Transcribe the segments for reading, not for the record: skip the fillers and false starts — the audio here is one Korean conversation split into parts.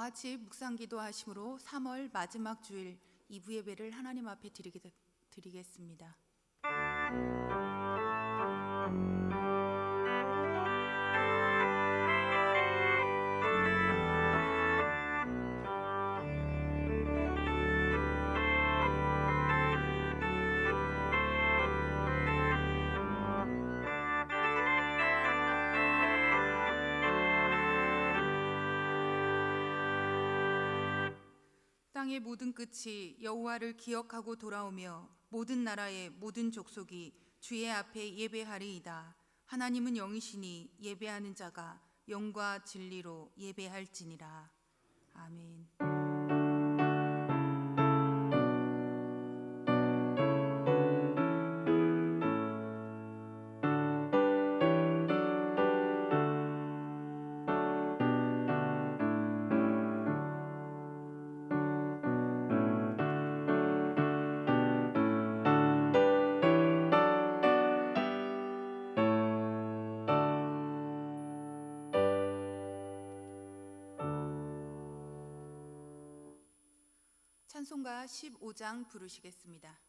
같이 묵상기도 하심으로 3월 마지막 주일 2부 예배를 하나님 앞에 드리겠습니다. 땅의 모든 끝이 여호와를 기억하고 돌아오며 모든 나라의 모든 족속이 주의 앞에 예배하리이다. 하나님은 영이시니 예배하는 자가 영과 진리로 예배할지니라. 아멘. 찬송가 15장 부르시겠습니다.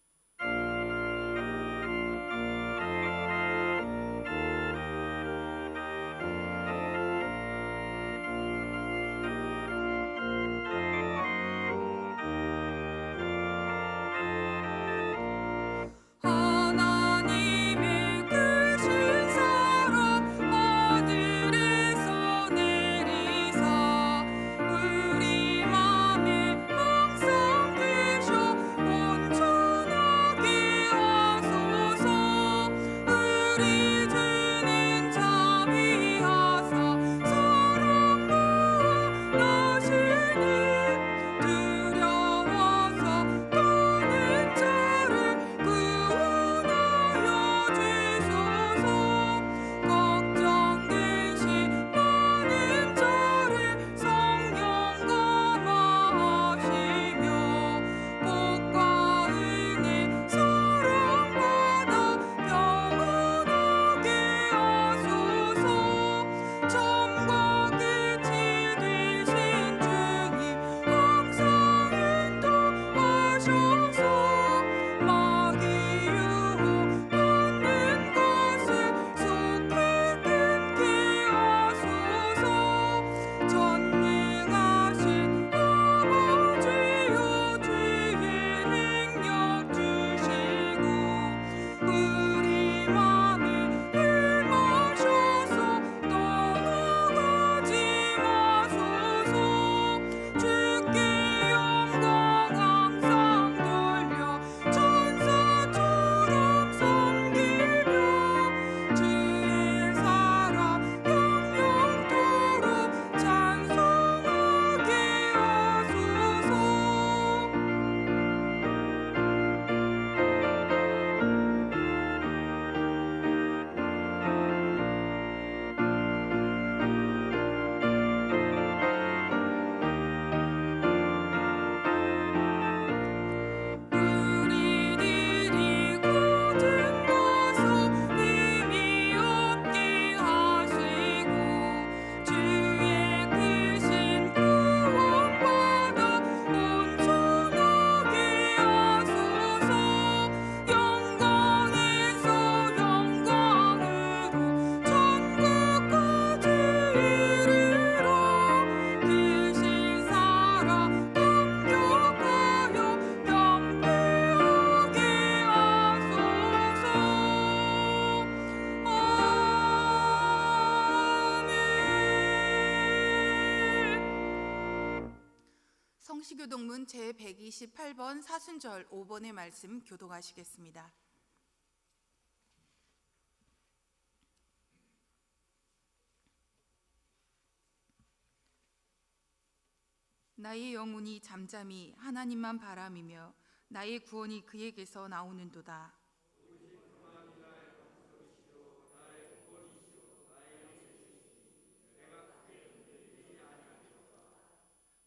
성시교동문 제128번 사순절 5번의 말씀 교독하시겠습니다. 나의 영혼이 잠잠히 하나님만 바라미며 나의 구원이 그에게서 나오는도다.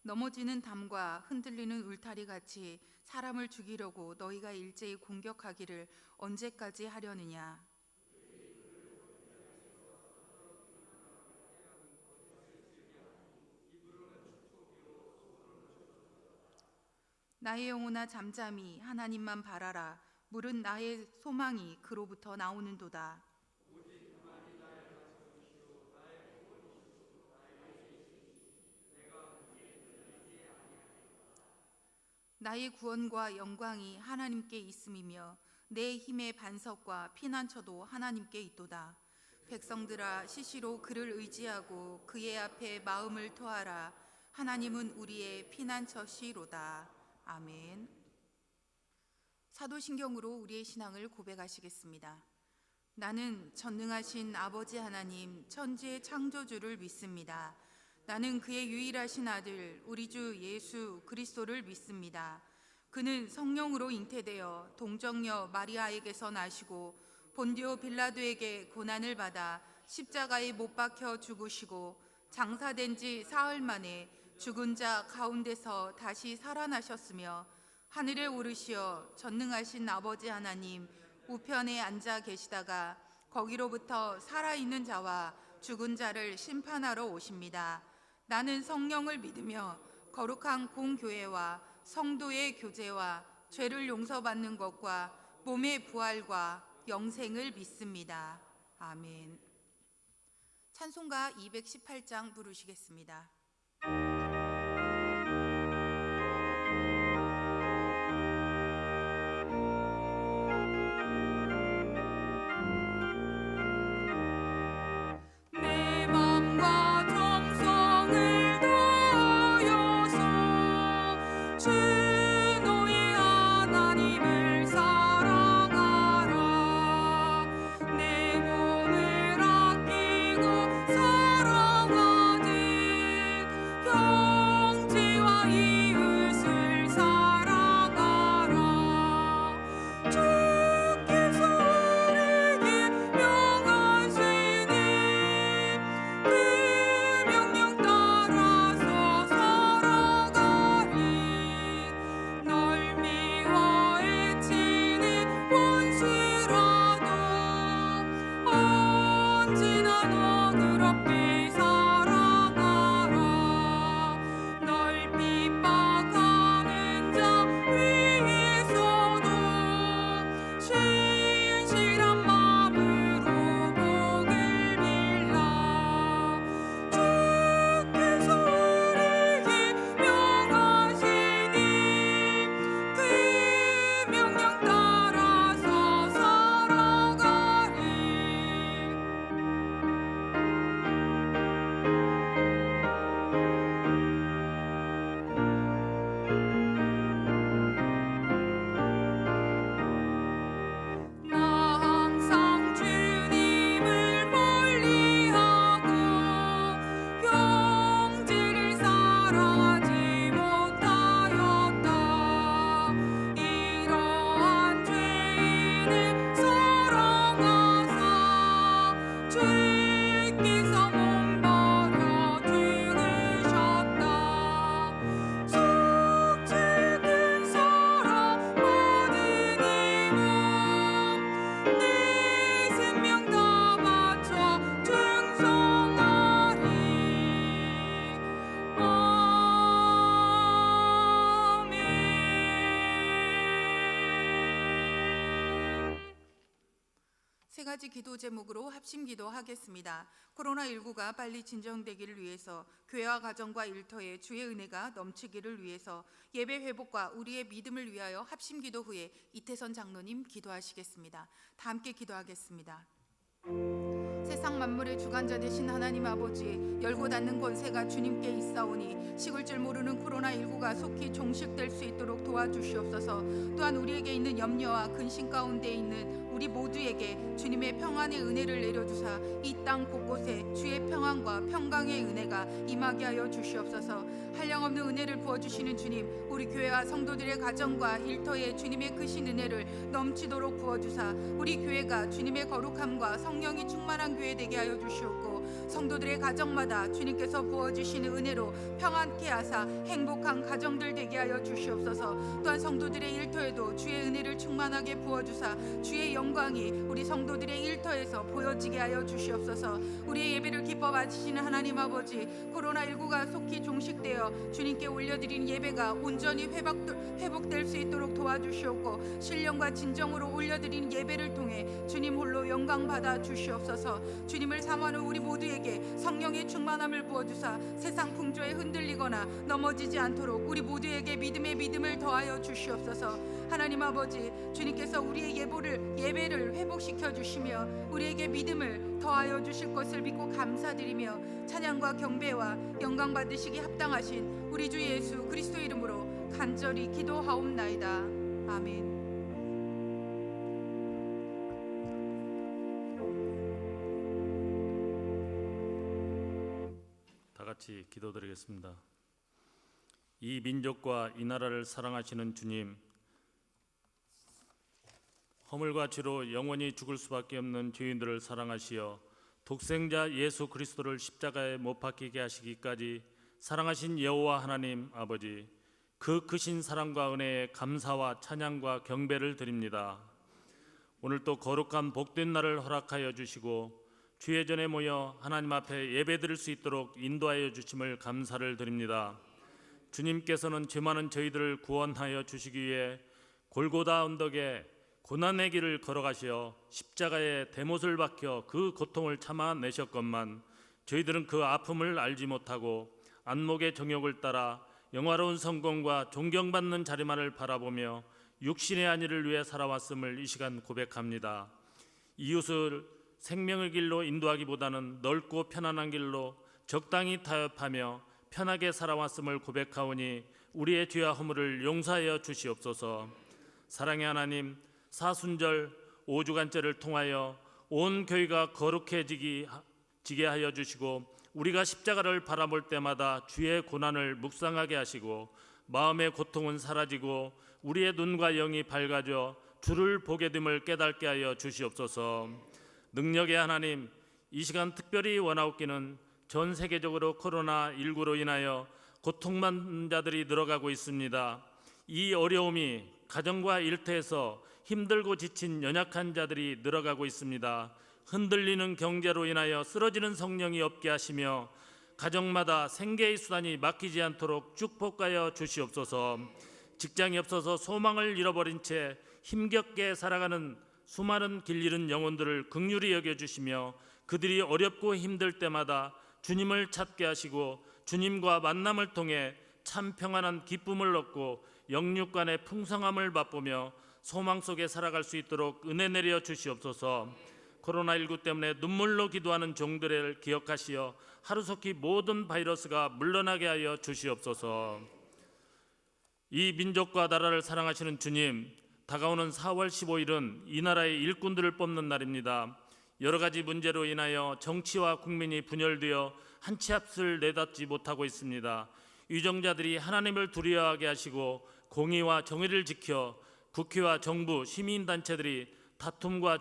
넘어지는 담과 흔들리는 울타리 같이 사람을 죽이려고 너희가 일제히 공격하기를 언제까지 하려느냐. 나의 영혼아 잠잠히 하나님만 바라라. 물은 나의 소망이 그로부터 나오는도다. 나의 구원과 영광이 하나님께 있음이며 내 힘의 반석과 피난처도 하나님께 있도다. 백성들아 시시로 그를 의지하고 그의 앞에 마음을 토하라. 하나님은 우리의 피난처시로다. 아멘. 사도신경으로 우리의 신앙을 고백하시겠습니다. 나는 전능하신 아버지 하나님 천지의 창조주를 믿습니다. 나는 그의 유일하신 아들 우리 주 예수 그리스도를 믿습니다. 그는 성령으로 잉태되어 동정녀 마리아에게서 나시고 본디오 빌라도에게 고난을 받아 십자가에 못 박혀 죽으시고 장사된 지 사흘 만에 죽은 자 가운데서 다시 살아나셨으며 하늘에 오르시어 전능하신 아버지 하나님 우편에 앉아 계시다가 거기로부터 살아있는 자와 죽은 자를 심판하러 오십니다. 나는 성령을 믿으며 거룩한 공교회와 성도의 교제와 죄를 용서받는 것과 몸의 부활과 영생을 믿습니다. 아멘. 찬송가 218장 부르시겠습니다. 세 가지 기도 제목으로 합심 기도하겠습니다. 코로나19가 빨리 진정되기를 위해서 교회와 가정과 일터에 주의 은혜가 넘치기를 위해서 예배 회복과 우리의 믿음을 위하여 합심 기도 후에 이태선 장로님 기도하시겠습니다. 다 함께 기도하겠습니다. 세상 만물의 주관자 되신 하나님 아버지, 열고 닫는 권세가 주님께 있사오니 식을 줄 모르는 코로나19가 속히 종식될 수 있도록 도와주시옵소서. 또한 우리에게 있는 염려와 근심 가운데 있는 우리 모두에게 주님의 평안의 은혜를 내려주사 이 땅 곳곳에 주의 평안과 평강의 은혜가 임하게 하여 주시옵소서. 한량없는 은혜를 부어주시는 주님, 우리 교회와 성도들의 가정과 일터에 주님의 크신 은혜를 넘치도록 부어주사 우리 교회가 주님의 거룩함과 성령이 충만한 교회 되게 하여 주시옵고, 성도들의 가정마다 주님께서 부어주시는 은혜로 평안케 하사 행복한 가정들 되게 하여 주시옵소서. 또한 성도들의 일터에도 주의 은혜를 충만하게 부어주사 주의 영광이 우리 성도들의 일터에서 보여지게 하여 주시옵소서. 우리의 예배를 기뻐 받으시는 하나님 아버지, 코로나19가 속히 종식되어 주님께 올려드린 예배가 온전히 회복될 수 있도록 도와주시옵고, 신령과 진정으로 올려드린 예배를 통해 주님 홀로 영광 받아 주시옵소서. 주님을 사모하는 우리 모두에게 성령의 충만함을 부어주사 세상 풍조에 흔들리거나 넘어지지 않도록 우리 모두에게 믿음의 믿음을 더하여 주시옵소서. 하나님 아버지, 주님께서 우리의 예배를 회복시켜 주시며 우리에게 믿음을 더하여 주실 것을 믿고 감사드리며 찬양과 경배와 영광 받으시기 합당하신 우리 주 예수 그리스도 이름으로 간절히 기도하옵나이다. 아멘. 다 같이 기도드리겠습니다. 이 민족과 이 나라를 사랑하시는 주님, 허물과 죄로 영원히 죽을 수밖에 없는 죄인들을 사랑하시어 독생자 예수 그리스도를 십자가에 못 박히게 하시기까지 사랑하신 여호와 하나님 아버지, 그 크신 사랑과 은혜에 감사와 찬양과 경배를 드립니다. 오늘 또 거룩한 복된 날을 허락하여 주시고 주의 전에 모여 하나님 앞에 예배드릴 수 있도록 인도하여 주심을 감사를 드립니다. 주님께서는 죄 많은 저희들을 구원하여 주시기 위해 골고다 언덕에 고난의 길을 걸어가시어 십자가에 대못을 박혀 그 고통을 참아내셨건만 저희들은 그 아픔을 알지 못하고 안목의 정욕을 따라 영화로운 성공과 존경받는 자리만을 바라보며 육신의 안위를 위해 살아왔음을 이 시간 고백합니다. 이웃을 생명의 길로 인도하기보다는 넓고 편안한 길로 적당히 타협하며 편하게 살아왔음을 고백하오니 우리의 죄와 허물을 용서하여 주시옵소서. 사랑의 하나님, 사순절 5주간절을 통하여 온 교회가 거룩해지게 하여 주시고 우리가 십자가를 바라볼 때마다 주의 고난을 묵상하게 하시고 마음의 고통은 사라지고 우리의 눈과 영이 밝아져 주를 보게 됨을 깨닫게 하여 주시옵소서. 능력의 하나님, 이 시간 특별히 원하옵기는 전 세계적으로 코로나19로 인하여 고통받는 자들이 늘어가고 있습니다. 이 어려움이 가정과 일터에서 힘들고 지친 연약한 자들이 늘어가고 있습니다. 흔들리는 경제로 인하여 쓰러지는 성령이 없게 하시며 가정마다 생계의 수단이 막히지 않도록 축복하여 주시옵소서. 직장이 없어서 소망을 잃어버린 채 힘겹게 살아가는 수많은 길 잃은 영혼들을 긍휼히 여겨주시며 그들이 어렵고 힘들 때마다 주님을 찾게 하시고 주님과 만남을 통해 참 평안한 기쁨을 얻고 영육간의 풍성함을 맛보며 소망 속에 살아갈 수 있도록 은혜 내려 주시옵소서. 코로나19 때문에 눈물로 기도하는 종들을 기억하시어 하루속히 모든 바이러스가 물러나게 하여 주시옵소서. 이 민족과 나라를 사랑하시는 주님, 다가오는 4월 15일은 이 나라의 일꾼들을 뽑는 날입니다. 여러 가지 문제로 인하여 정치와 국민이 분열되어 한 치 앞을 내닫지 못하고 있습니다. 유정자들이 하나님을 두려워하게 하시고 공의와 정의를 지켜 국회와 정부, 시민단체들이 다툼과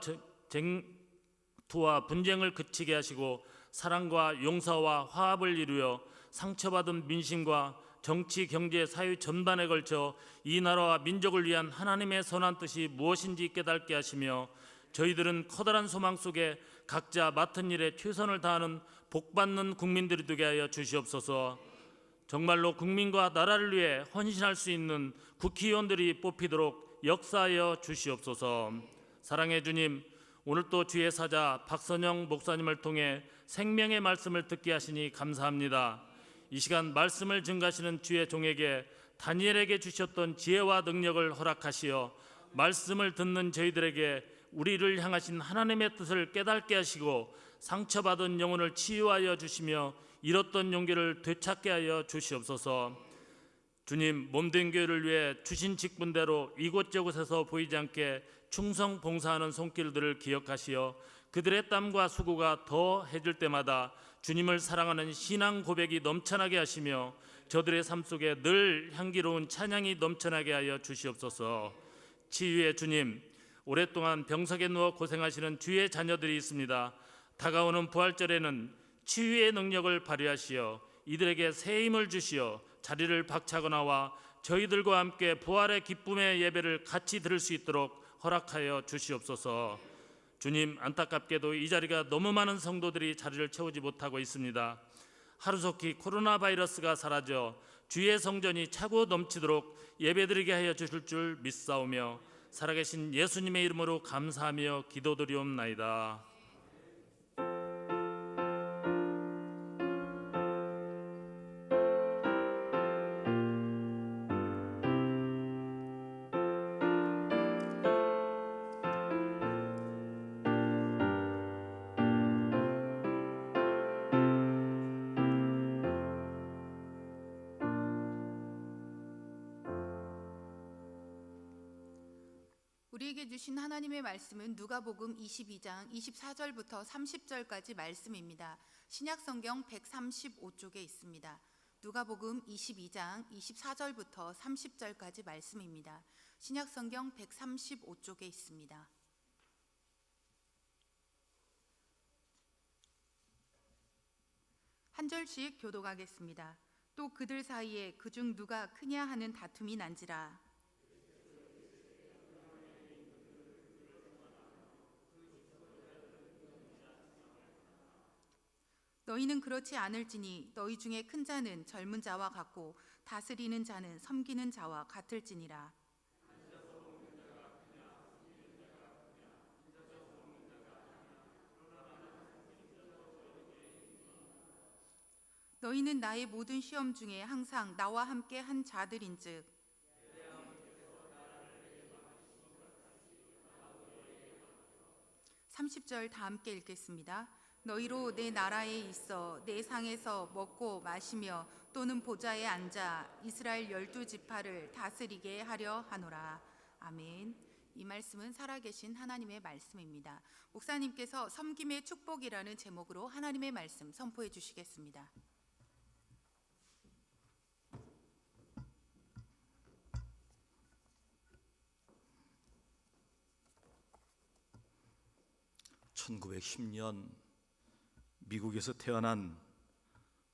쟁투와 분쟁을 그치게 하시고 사랑과 용서와 화합을 이루어 상처받은 민심과 정치, 경제, 사회 전반에 걸쳐 이 나라와 민족을 위한 하나님의 선한 뜻이 무엇인지 깨닫게 하시며 저희들은 커다란 소망 속에 각자 맡은 일에 최선을 다하는 복받는 국민들이 되게 하여 주시옵소서. 정말로 국민과 나라를 위해 헌신할 수 있는 국회의원들이 뽑히도록 역사하여 주시옵소서. 사랑의 주님, 오늘 또 주의 사자 박선영 목사님을 통해 생명의 말씀을 듣게 하시니 감사합니다. 이 시간 말씀을 증가하시는 주의 종에게 다니엘에게 주셨던 지혜와 능력을 허락하시어 말씀을 듣는 저희들에게 우리를 향하신 하나님의 뜻을 깨닫게 하시고 상처받은 영혼을 치유하여 주시며 잃었던 용기를 되찾게 하여 주시옵소서. 주님, 몸된 교회를 위해 주신 직분대로 이곳저곳에서 보이지 않게 충성 봉사하는 손길들을 기억하시어 그들의 땀과 수고가 더해질 때마다 주님을 사랑하는 신앙 고백이 넘쳐나게 하시며 저들의 삶 속에 늘 향기로운 찬양이 넘쳐나게 하여 주시옵소서. 치유의 주님, 오랫동안 병석에 누워 고생하시는 주의 자녀들이 있습니다. 다가오는 부활절에는 치유의 능력을 발휘하시어 이들에게 새 힘을 주시어 자리를 박차거나와 저희들과 함께 부활의 기쁨의 예배를 같이 들을 수 있도록 허락하여 주시옵소서. 주님, 안타깝게도 이 자리가 너무 많은 성도들이 자리를 채우지 못하고 있습니다. 하루속히 코로나 바이러스가 사라져 주의 성전이 차고 넘치도록 예배드리게 하여 주실 줄 믿사오며 살아계신 예수님의 이름으로 감사하며 기도드리옵나이다. 우리에게 주신 하나님의 말씀은 누가복음 22장 24절부터 30절까지 말씀입니다. 신약성경 135쪽에 있습니다. 누가복음 22장 24절부터 30절까지 말씀입니다. 신약성경 135쪽에 있습니다. 한 절씩 교독하겠습니다. 또 그들 사이에 그중 누가 크냐 하는 다툼이 난지라. 너희는 그렇지 않을지니 너희 중에 큰 자는 젊은 자와 같고 다스리는 자는 섬기는 자와 같을지니라. 너희는 나의 모든 시험 중에 항상 나와 함께 한 자들인즉 30절 다 함께 읽겠습니다. 너희로 내 나라에 있어 내 상에서 먹고 마시며 또는 보좌에 앉아 이스라엘 12지파를 다스리게 하려 하노라. 아멘. 이 말씀은 살아계신 하나님의 말씀입니다. 목사님께서 섬김의 축복이라는 제목으로 하나님의 말씀 선포해 주시겠습니다. (1910년) 미국에서 태어난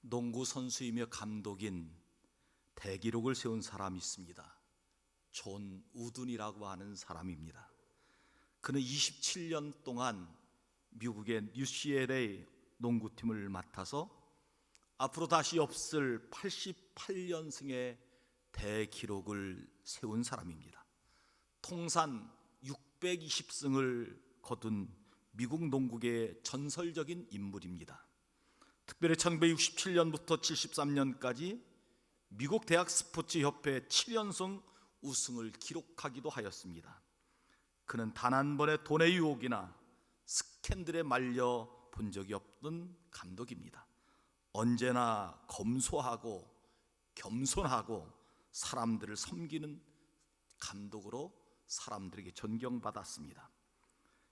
농구 선수이며 감독인 대기록을 세운 사람이 있습니다. 존 우든이라고 하는 사람입니다. 그는 27년 동안 미국의 UCLA 농구팀을 맡아서 앞으로 다시 없을 88연승의 대기록을 세운 사람입니다. 통산 620승을 거둔 미국 농구계의 전설적인 인물입니다. 특별히 1967년부터 73년까지 미국 대학 스포츠 협회 7연승 우승을 기록하기도 하였습니다. 그는 단 한 번의 돈의 유혹이나 스캔들에 말려 본 적이 없던 감독입니다. 언제나 검소하고 겸손하고 사람들을 섬기는 감독으로 사람들에게 존경받았습니다.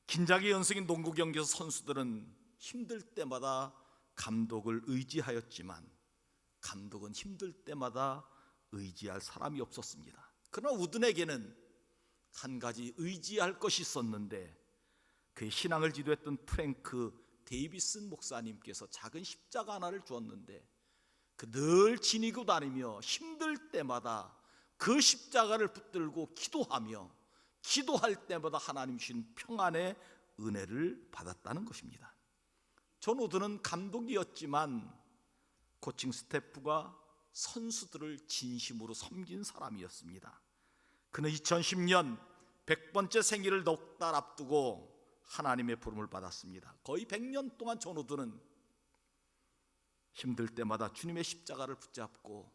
긴장의 연승인 농구 경기에서 선수들은 힘들 때마다 감독을 의지하였지만 감독은 힘들 때마다 의지할 사람이 없었습니다. 그러나 우든에게는 한 가지 의지할 것이 있었는데 그의 신앙을 지도했던 프랭크 데이비슨 목사님께서 작은 십자가 하나를 주었는데 그 늘 지니고 다니며 힘들 때마다 그 십자가를 붙들고 기도할 때마다 하나님 주신 평안의 은혜를 받았다는 것입니다. 존 우든은 감독이었지만 코칭 스태프가 선수들을 진심으로 섬긴 사람이었습니다. 그는 2010년 100번째 생일을 넉 달 앞두고 하나님의 부름을 받았습니다. 거의 100년 동안 존 우든은 힘들 때마다 주님의 십자가를 붙잡고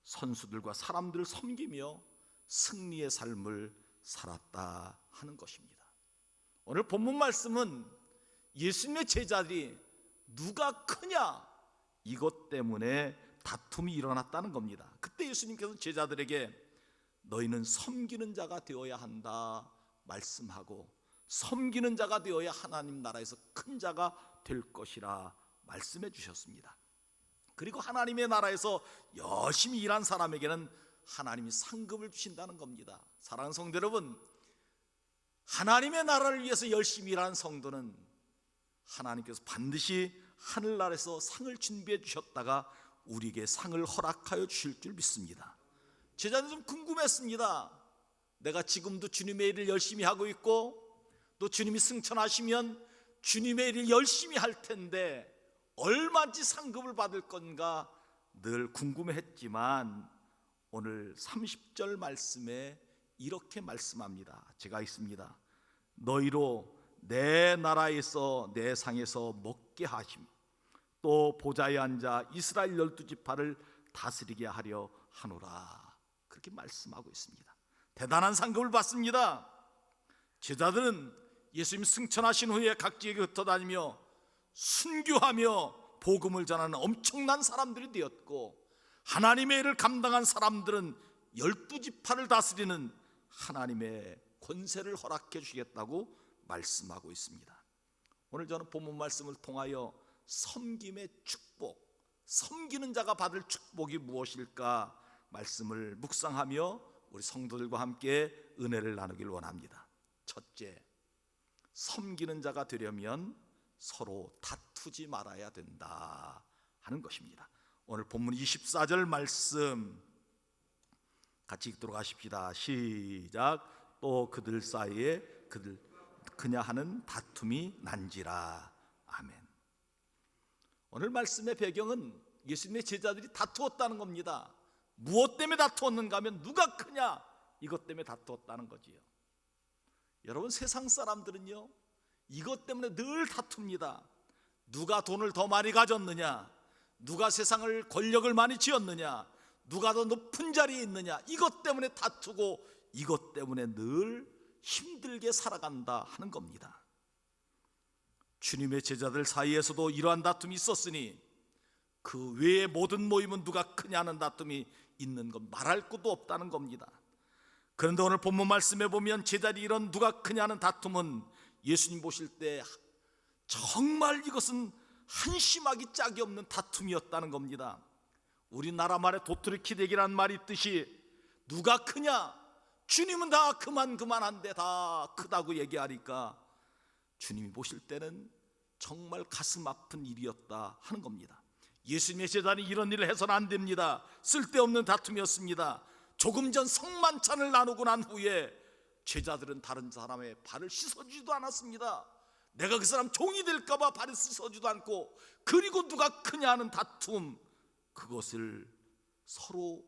선수들과 사람들을 섬기며 승리의 삶을 살았다 하는 것입니다. 오늘 본문 말씀은 예수님의 제자들이 누가 크냐 이것 때문에 다툼이 일어났다는 겁니다. 그때 예수님께서 제자들에게 너희는 섬기는 자가 되어야 한다 말씀하고 섬기는 자가 되어야 하나님 나라에서 큰 자가 될 것이라 말씀해 주셨습니다. 그리고 하나님의 나라에서 열심히 일한 사람에게는 하나님이 상급을 주신다는 겁니다. 사랑하는 성도 여러분, 하나님의 나라를 위해서 열심히 일하는 성도는 하나님께서 반드시 하늘나라에서 상을 준비해 주셨다가 우리에게 상을 허락하여 주실 줄 믿습니다. 제자는 좀 궁금했습니다. 내가 지금도 주님의 일을 열심히 하고 있고 또 주님이 승천하시면 주님의 일을 열심히 할 텐데 얼마인지 상급을 받을 건가 늘 궁금해했지만 오늘 30절 말씀에 이렇게 말씀합니다. 제가 있습니다. 너희로 내 나라에서 내 상에서 먹게 하심, 또 보좌에 앉아 이스라엘 12지파를 다스리게 하려 하노라. 그렇게 말씀하고 있습니다. 대단한 상급을 받습니다. 제자들은 예수님 승천하신 후에 각지에 흩어다니며 순교하며 복음을 전하는 엄청난 사람들이 되었고, 하나님의 일을 감당한 사람들은 12지파를 다스리는 하나님의 권세를 허락해 주시겠다고 말씀하고 있습니다. 오늘 저는 본문 말씀을 통하여 섬김의 축복, 섬기는 자가 받을 축복이 무엇일까 말씀을 묵상하며 우리 성도들과 함께 은혜를 나누길 원합니다. 첫째, 섬기는 자가 되려면 서로 다투지 말아야 된다 하는 것입니다. 오늘 본문 24절 말씀 같이 읽도록 하십시다. 시작. 또 그들 사이에 그냐 하는 다툼이 난지라. 아멘. 오늘 말씀의 배경은 예수님의 제자들이 다투었다는 겁니다. 무엇 때문에 다투었는가 하면 누가 크냐, 이것 때문에 다투었다는 거지요. 여러분, 세상 사람들은요 이것 때문에 늘 다툽니다. 누가 돈을 더 많이 가졌느냐, 누가 세상을 권력을 많이 쥐었느냐, 누가 더 높은 자리에 있느냐, 이것 때문에 다투고 이것 때문에 늘 힘들게 살아간다 하는 겁니다. 주님의 제자들 사이에서도 이러한 다툼이 있었으니 그 외의 모든 모임은 누가 크냐는 다툼이 있는 것 말할 것도 없다는 겁니다. 그런데 오늘 본문 말씀에 보면 제자들이 이런 누가 크냐는 다툼은 예수님 보실 때 정말 이것은 한심하기 짝이 없는 다툼이었다는 겁니다. 우리나라 말에 도트리키대기라는 말이 있듯이 누가 크냐, 주님은 다 그만한데 다 크다고 얘기하니까 주님이 보실 때는 정말 가슴 아픈 일이었다 하는 겁니다. 예수님의 제자는 이런 일을 해서는 안 됩니다. 쓸데없는 다툼이었습니다. 조금 전 성만찬을 나누고 난 후에 제자들은 다른 사람의 발을 씻어주지도 않았습니다. 내가 그 사람 종이 될까봐 발을 씻어주지도 않고, 그리고 누가 크냐 하는 다툼, 그것을 서로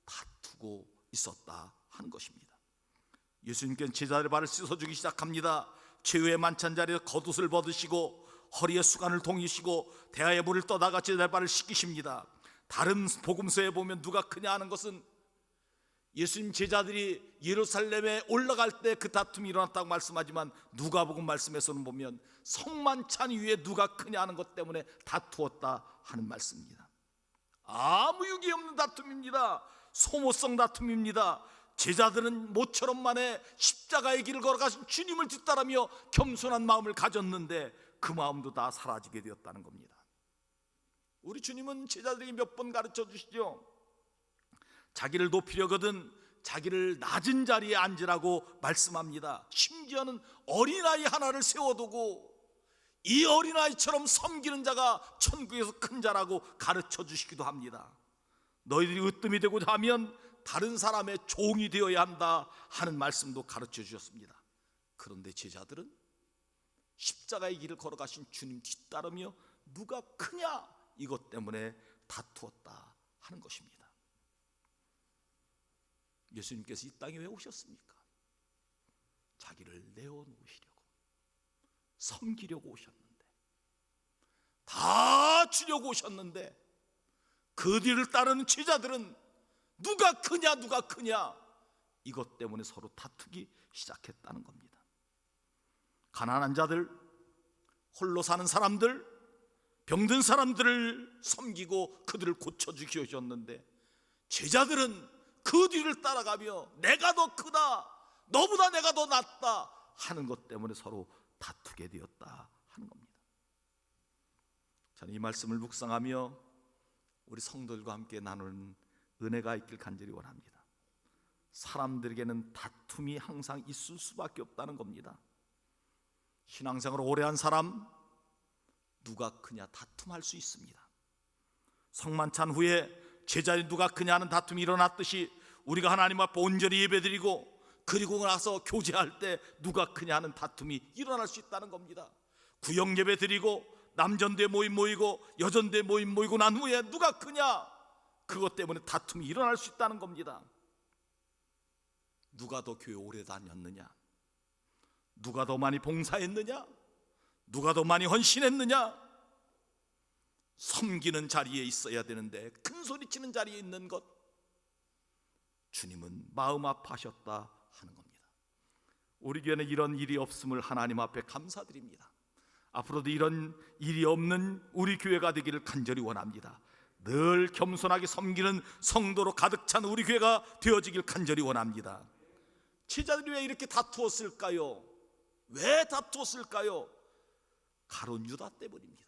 다투고 있었다 하는 것입니다. 예수님께서는 제자들의 발을 씻어주기 시작합니다. 최후의 만찬 자리에 겉옷을 벗으시고 허리에 수건을 동이시고 대야에 물을 떠다가 제자들의 발을 씻기십니다. 다른 복음서에 보면 누가 크냐 하는 것은 예수님 제자들이 예루살렘에 올라갈 때 그 다툼이 일어났다고 말씀하지만, 누가복음 말씀에서는 보면 성만찬 위에 누가 크냐 하는 것 때문에 다투었다 하는 말씀입니다. 아무 유기 없는 다툼입니다. 소모성 다툼입니다. 제자들은 모처럼 만에 십자가의 길을 걸어가신 주님을 뒤따르며 겸손한 마음을 가졌는데 그 마음도 다 사라지게 되었다는 겁니다. 우리 주님은 제자들에게 몇 번 가르쳐 주시죠. 자기를 높이려거든 자기를 낮은 자리에 앉으라고 말씀합니다. 심지어는 어린아이 하나를 세워두고 이 어린아이처럼 섬기는 자가 천국에서 큰 자라고 가르쳐 주시기도 합니다. 너희들이 으뜸이 되고자 하면 다른 사람의 종이 되어야 한다 하는 말씀도 가르쳐 주셨습니다. 그런데 제자들은 십자가의 길을 걸어가신 주님 뒤따르며 누가 크냐, 이것 때문에 다투었다 하는 것입니다. 예수님께서 이 땅에 왜 오셨습니까? 자기를 내어놓으시려고, 섬기려고 오셨는데, 다 주려고 오셨는데, 그 뒤를 따르는 제자들은 누가 크냐 이것 때문에 서로 다투기 시작했다는 겁니다. 가난한 자들, 홀로 사는 사람들, 병든 사람들을 섬기고 그들을 고쳐주기 오셨는데, 제자들은 그 뒤를 따라가며 내가 더 크다, 너보다 내가 더 낫다 하는 것 때문에 서로 다투게 되었다 하는 겁니다. 저는 이 말씀을 묵상하며 우리 성도들과 함께 나누는 은혜가 있길 간절히 원합니다. 사람들에게는 다툼이 항상 있을 수밖에 없다는 겁니다. 신앙생활을 오래 한 사람, 누가 크냐 다툼할 수 있습니다. 성만찬 후에 제자리 누가 크냐 하는 다툼이 일어났듯이 우리가 하나님 앞에 온전히 예배드리고 그리고 나서 교제할 때 누가 크냐 하는 다툼이 일어날 수 있다는 겁니다. 구역 예배 드리고 남전대 모임 모이고 여전대 모임 모이고 난 후에 누가 크냐, 그것 때문에 다툼이 일어날 수 있다는 겁니다. 누가 더 교회 오래 다녔느냐, 누가 더 많이 봉사했느냐, 누가 더 많이 헌신했느냐, 섬기는 자리에 있어야 되는데 큰 소리치는 자리에 있는 것, 주님은 마음 아파하셨다 하는 겁니다. 우리 교회는 이런 일이 없음을 하나님 앞에 감사드립니다. 앞으로도 이런 일이 없는 우리 교회가 되기를 간절히 원합니다. 늘 겸손하게 섬기는 성도로 가득 찬 우리 교회가 되어지길 간절히 원합니다. 제자들이 왜 이렇게 다투었을까요? 왜 다투었을까요? 가룟 유다 때문입니다.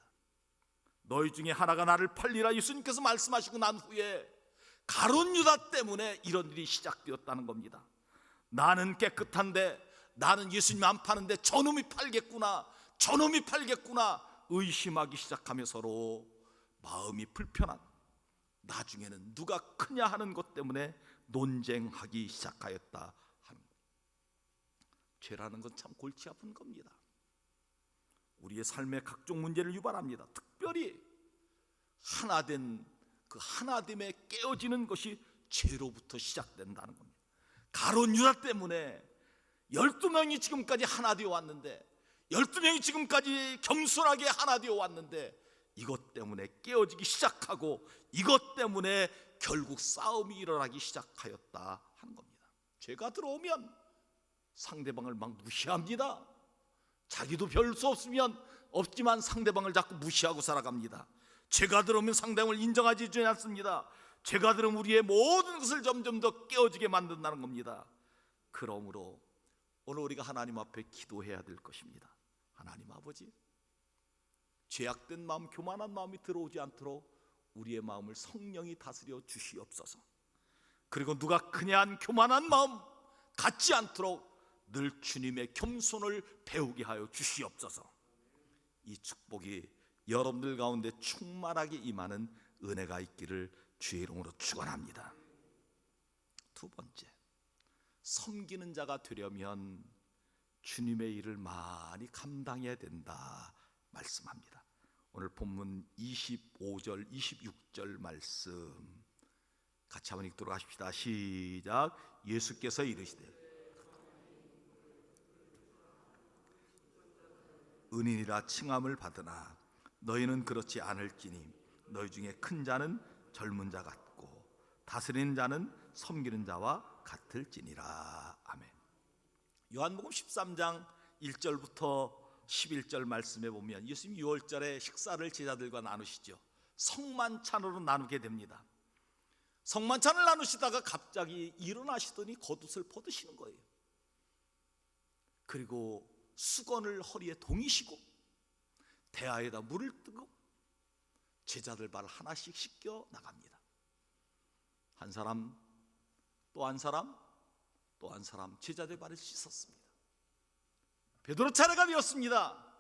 너희 중에 하나가 나를 팔리라 예수님께서 말씀하시고 난 후에 가룟 유다 때문에 이런 일이 시작되었다는 겁니다. 나는 깨끗한데, 나는 예수님 안 파는데 저놈이 팔겠구나, 저놈이 팔겠구나 의심하기 시작하며 서로 마음이 불편한, 나중에는 누가 크냐 하는 것 때문에 논쟁하기 시작하였다 하는 것. 죄라는 건 참 골치 아픈 겁니다. 우리의 삶의 각종 문제를 유발합니다. 특별히 하나된 그 하나됨에 깨어지는 것이 죄로부터 시작된다는 겁니다. 가룟 유다 때문에 12명이 지금까지 하나 되어 왔는데, 12명이 지금까지 겸손하게 하나 되어 왔는데, 이것 때문에 깨어지기 시작하고 이것 때문에 결국 싸움이 일어나기 시작하였다 하는 겁니다. 죄가 들어오면 상대방을 막 무시합니다. 자기도 별 수 없지만 상대방을 자꾸 무시하고 살아갑니다. 죄가 들어오면 상대방을 인정하지 않습니다. 죄가 들어오면 우리의 모든 것을 점점 더 깨어지게 만든다는 겁니다. 그러므로 오늘 우리가 하나님 앞에 기도해야 될 것입니다. 하나님 아버지, 죄악된 마음, 교만한 마음이 들어오지 않도록 우리의 마음을 성령이 다스려 주시옵소서. 그리고 누가 크냐 한 교만한 마음 갖지 않도록 늘 주님의 겸손을 배우게 하여 주시옵소서. 이 축복이 여러분들 가운데 충만하게 임하는 은혜가 있기를 주의 이름으로 축원합니다. 두 번째, 섬기는 자가 되려면 주님의 일을 많이 감당해야 된다 말씀합니다. 오늘 본문 25절 26절 말씀 같이 한번 읽도록 하십시다. 시작. 예수께서 이르시되 은인이라 칭함을 받으나 너희는 그렇지 않을지니 너희 중에 큰 자는 젊은 자 같고 다스리는 자는 섬기는 자와 같을지니라. 아멘. 요한복음 13장 1절부터 11절 말씀에 보면 예수님 6월절에 식사를 제자들과 나누시죠. 성만찬으로 나누게 됩니다. 성만찬을 나누시다가 갑자기 일어나시더니 겉옷을 벗으시는 거예요. 그리고 수건을 허리에 동이시고 대야에다 물을 뜨고 제자들 발 하나씩 씻겨 나갑니다. 한 사람 또 한 사람 또 한 사람 제자들 발을 씻었습니다. 베드로 차례가 되었습니다.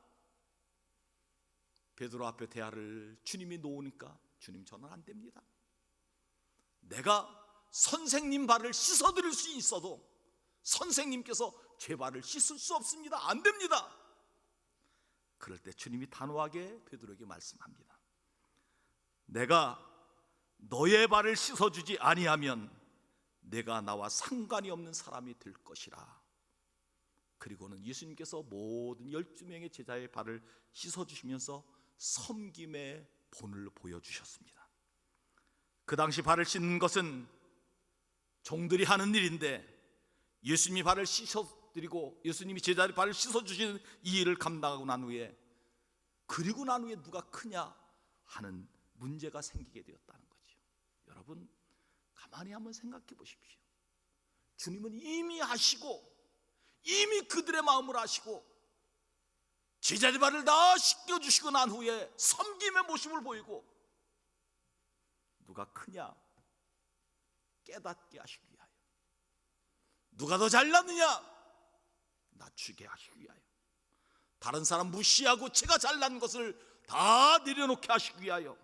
베드로 앞에 대야를 주님이 놓으니까 주님 저는 안 됩니다. 내가 선생님 발을 씻어드릴 수 있어도 선생님께서 제 발을 씻을 수 없습니다. 안 됩니다. 그럴 때 주님이 단호하게 베드로에게 말씀합니다. 내가 너의 발을 씻어주지 아니하면 내가 나와 상관이 없는 사람이 될 것이라. 그리고는 예수님께서 모든 12명의 제자의 발을 씻어주시면서 섬김의 본을 보여주셨습니다. 그 당시 발을 씻는 것은 종들이 하는 일인데 예수님이 발을 씻어드리고 예수님이 제자의 발을 씻어주시는 이 일을 감당하고 난 후에, 그리고 난 후에 누가 크냐 하는 문제가 생기게 되었다는 거죠. 여러분 가만히 한번 생각해 보십시오. 주님은 이미 아시고 이미 그들의 마음을 아시고 제자의 발을 다 씻겨주시고 난 후에 섬김의 모습을 보이고 누가 크냐 깨닫게 하시기 위하여, 누가 더 잘났느냐 낮추게 하시기 위하여, 다른 사람 무시하고 제가 잘난 것을 다 내려놓게 하시기 위하여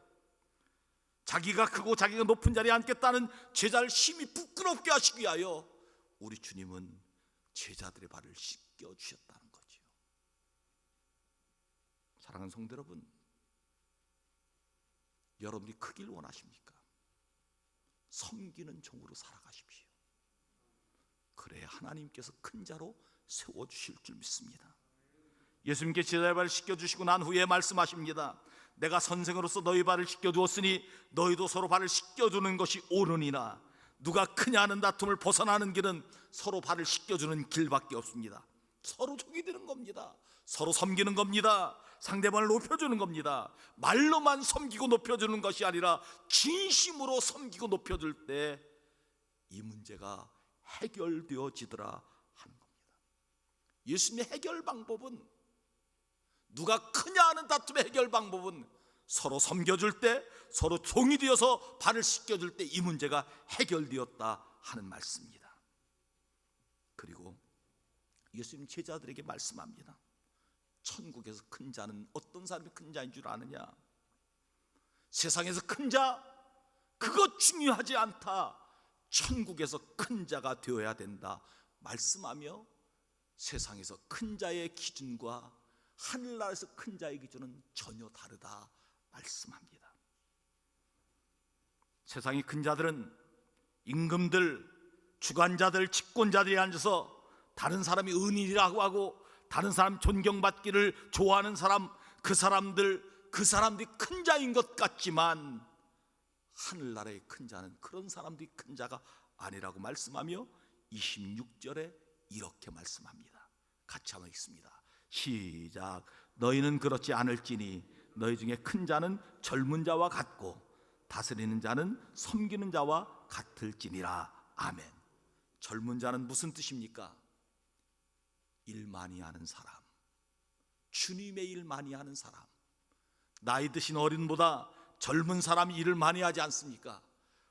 자기가 크고 자기가 높은 자리에 앉겠다는 제자를 심히 부끄럽게 하시기 위하여 우리 주님은 제자들의 발을 씻겨 주셨다는 거죠. 사랑하는 성도 여러분, 여러분이 크길 원하십니까? 섬기는 종으로 살아가십시오. 그래야 하나님께서 큰 자로 세워주실 줄 믿습니다. 예수님께 제자의 발을 씻겨주시고 난 후에 말씀하십니다. 내가 선생으로서 너희 발을 씻겨주었으니 너희도 서로 발을 씻겨주는 것이 옳으니라. 누가 크냐 하는 다툼을 벗어나는 길은 서로 발을 씻겨주는 길밖에 없습니다. 서로 종이 되는 겁니다. 서로 섬기는 겁니다. 상대방을 높여주는 겁니다. 말로만 섬기고 높여주는 것이 아니라 진심으로 섬기고 높여줄 때 이 문제가 해결되어지더라 하는 겁니다. 예수님의 해결 방법은, 누가 크냐 하는 다툼의 해결 방법은 서로 섬겨줄 때, 서로 종이 되어서 발을 씻겨줄 때 이 문제가 해결되었다 하는 말씀입니다. 그리고 예수님 제자들에게 말씀합니다. 천국에서 큰 자는 어떤 사람이 큰 자인 줄 아느냐? 세상에서 큰 자, 그것 중요하지 않다. 천국에서 큰 자가 되어야 된다 말씀하며 세상에서 큰 자의 기준과 하늘나라에서 큰 자의 기준은 전혀 다르다 말씀합니다. 세상의 큰 자들은 임금들, 주관자들, 집권자들이 앉아서 다른 사람이 은인이라고 하고 다른 사람 존경받기를 좋아하는 사람, 그 사람들이 큰 자인 것 같지만 하늘나라의 큰 자는 그런 사람들이 큰 자가 아니라고 말씀하며 26절에 이렇게 말씀합니다. 같이 한번 읽습니다. 시작. 너희는 그렇지 않을지니 너희 중에 큰 자는 젊은 자와 같고 다스리는 자는 섬기는 자와 같을지니라. 아멘. 젊은 자는 무슨 뜻입니까? 일 많이 하는 사람, 주님의 일 많이 하는 사람. 나이 드신 어린보다 젊은 사람이 일을 많이 하지 않습니까?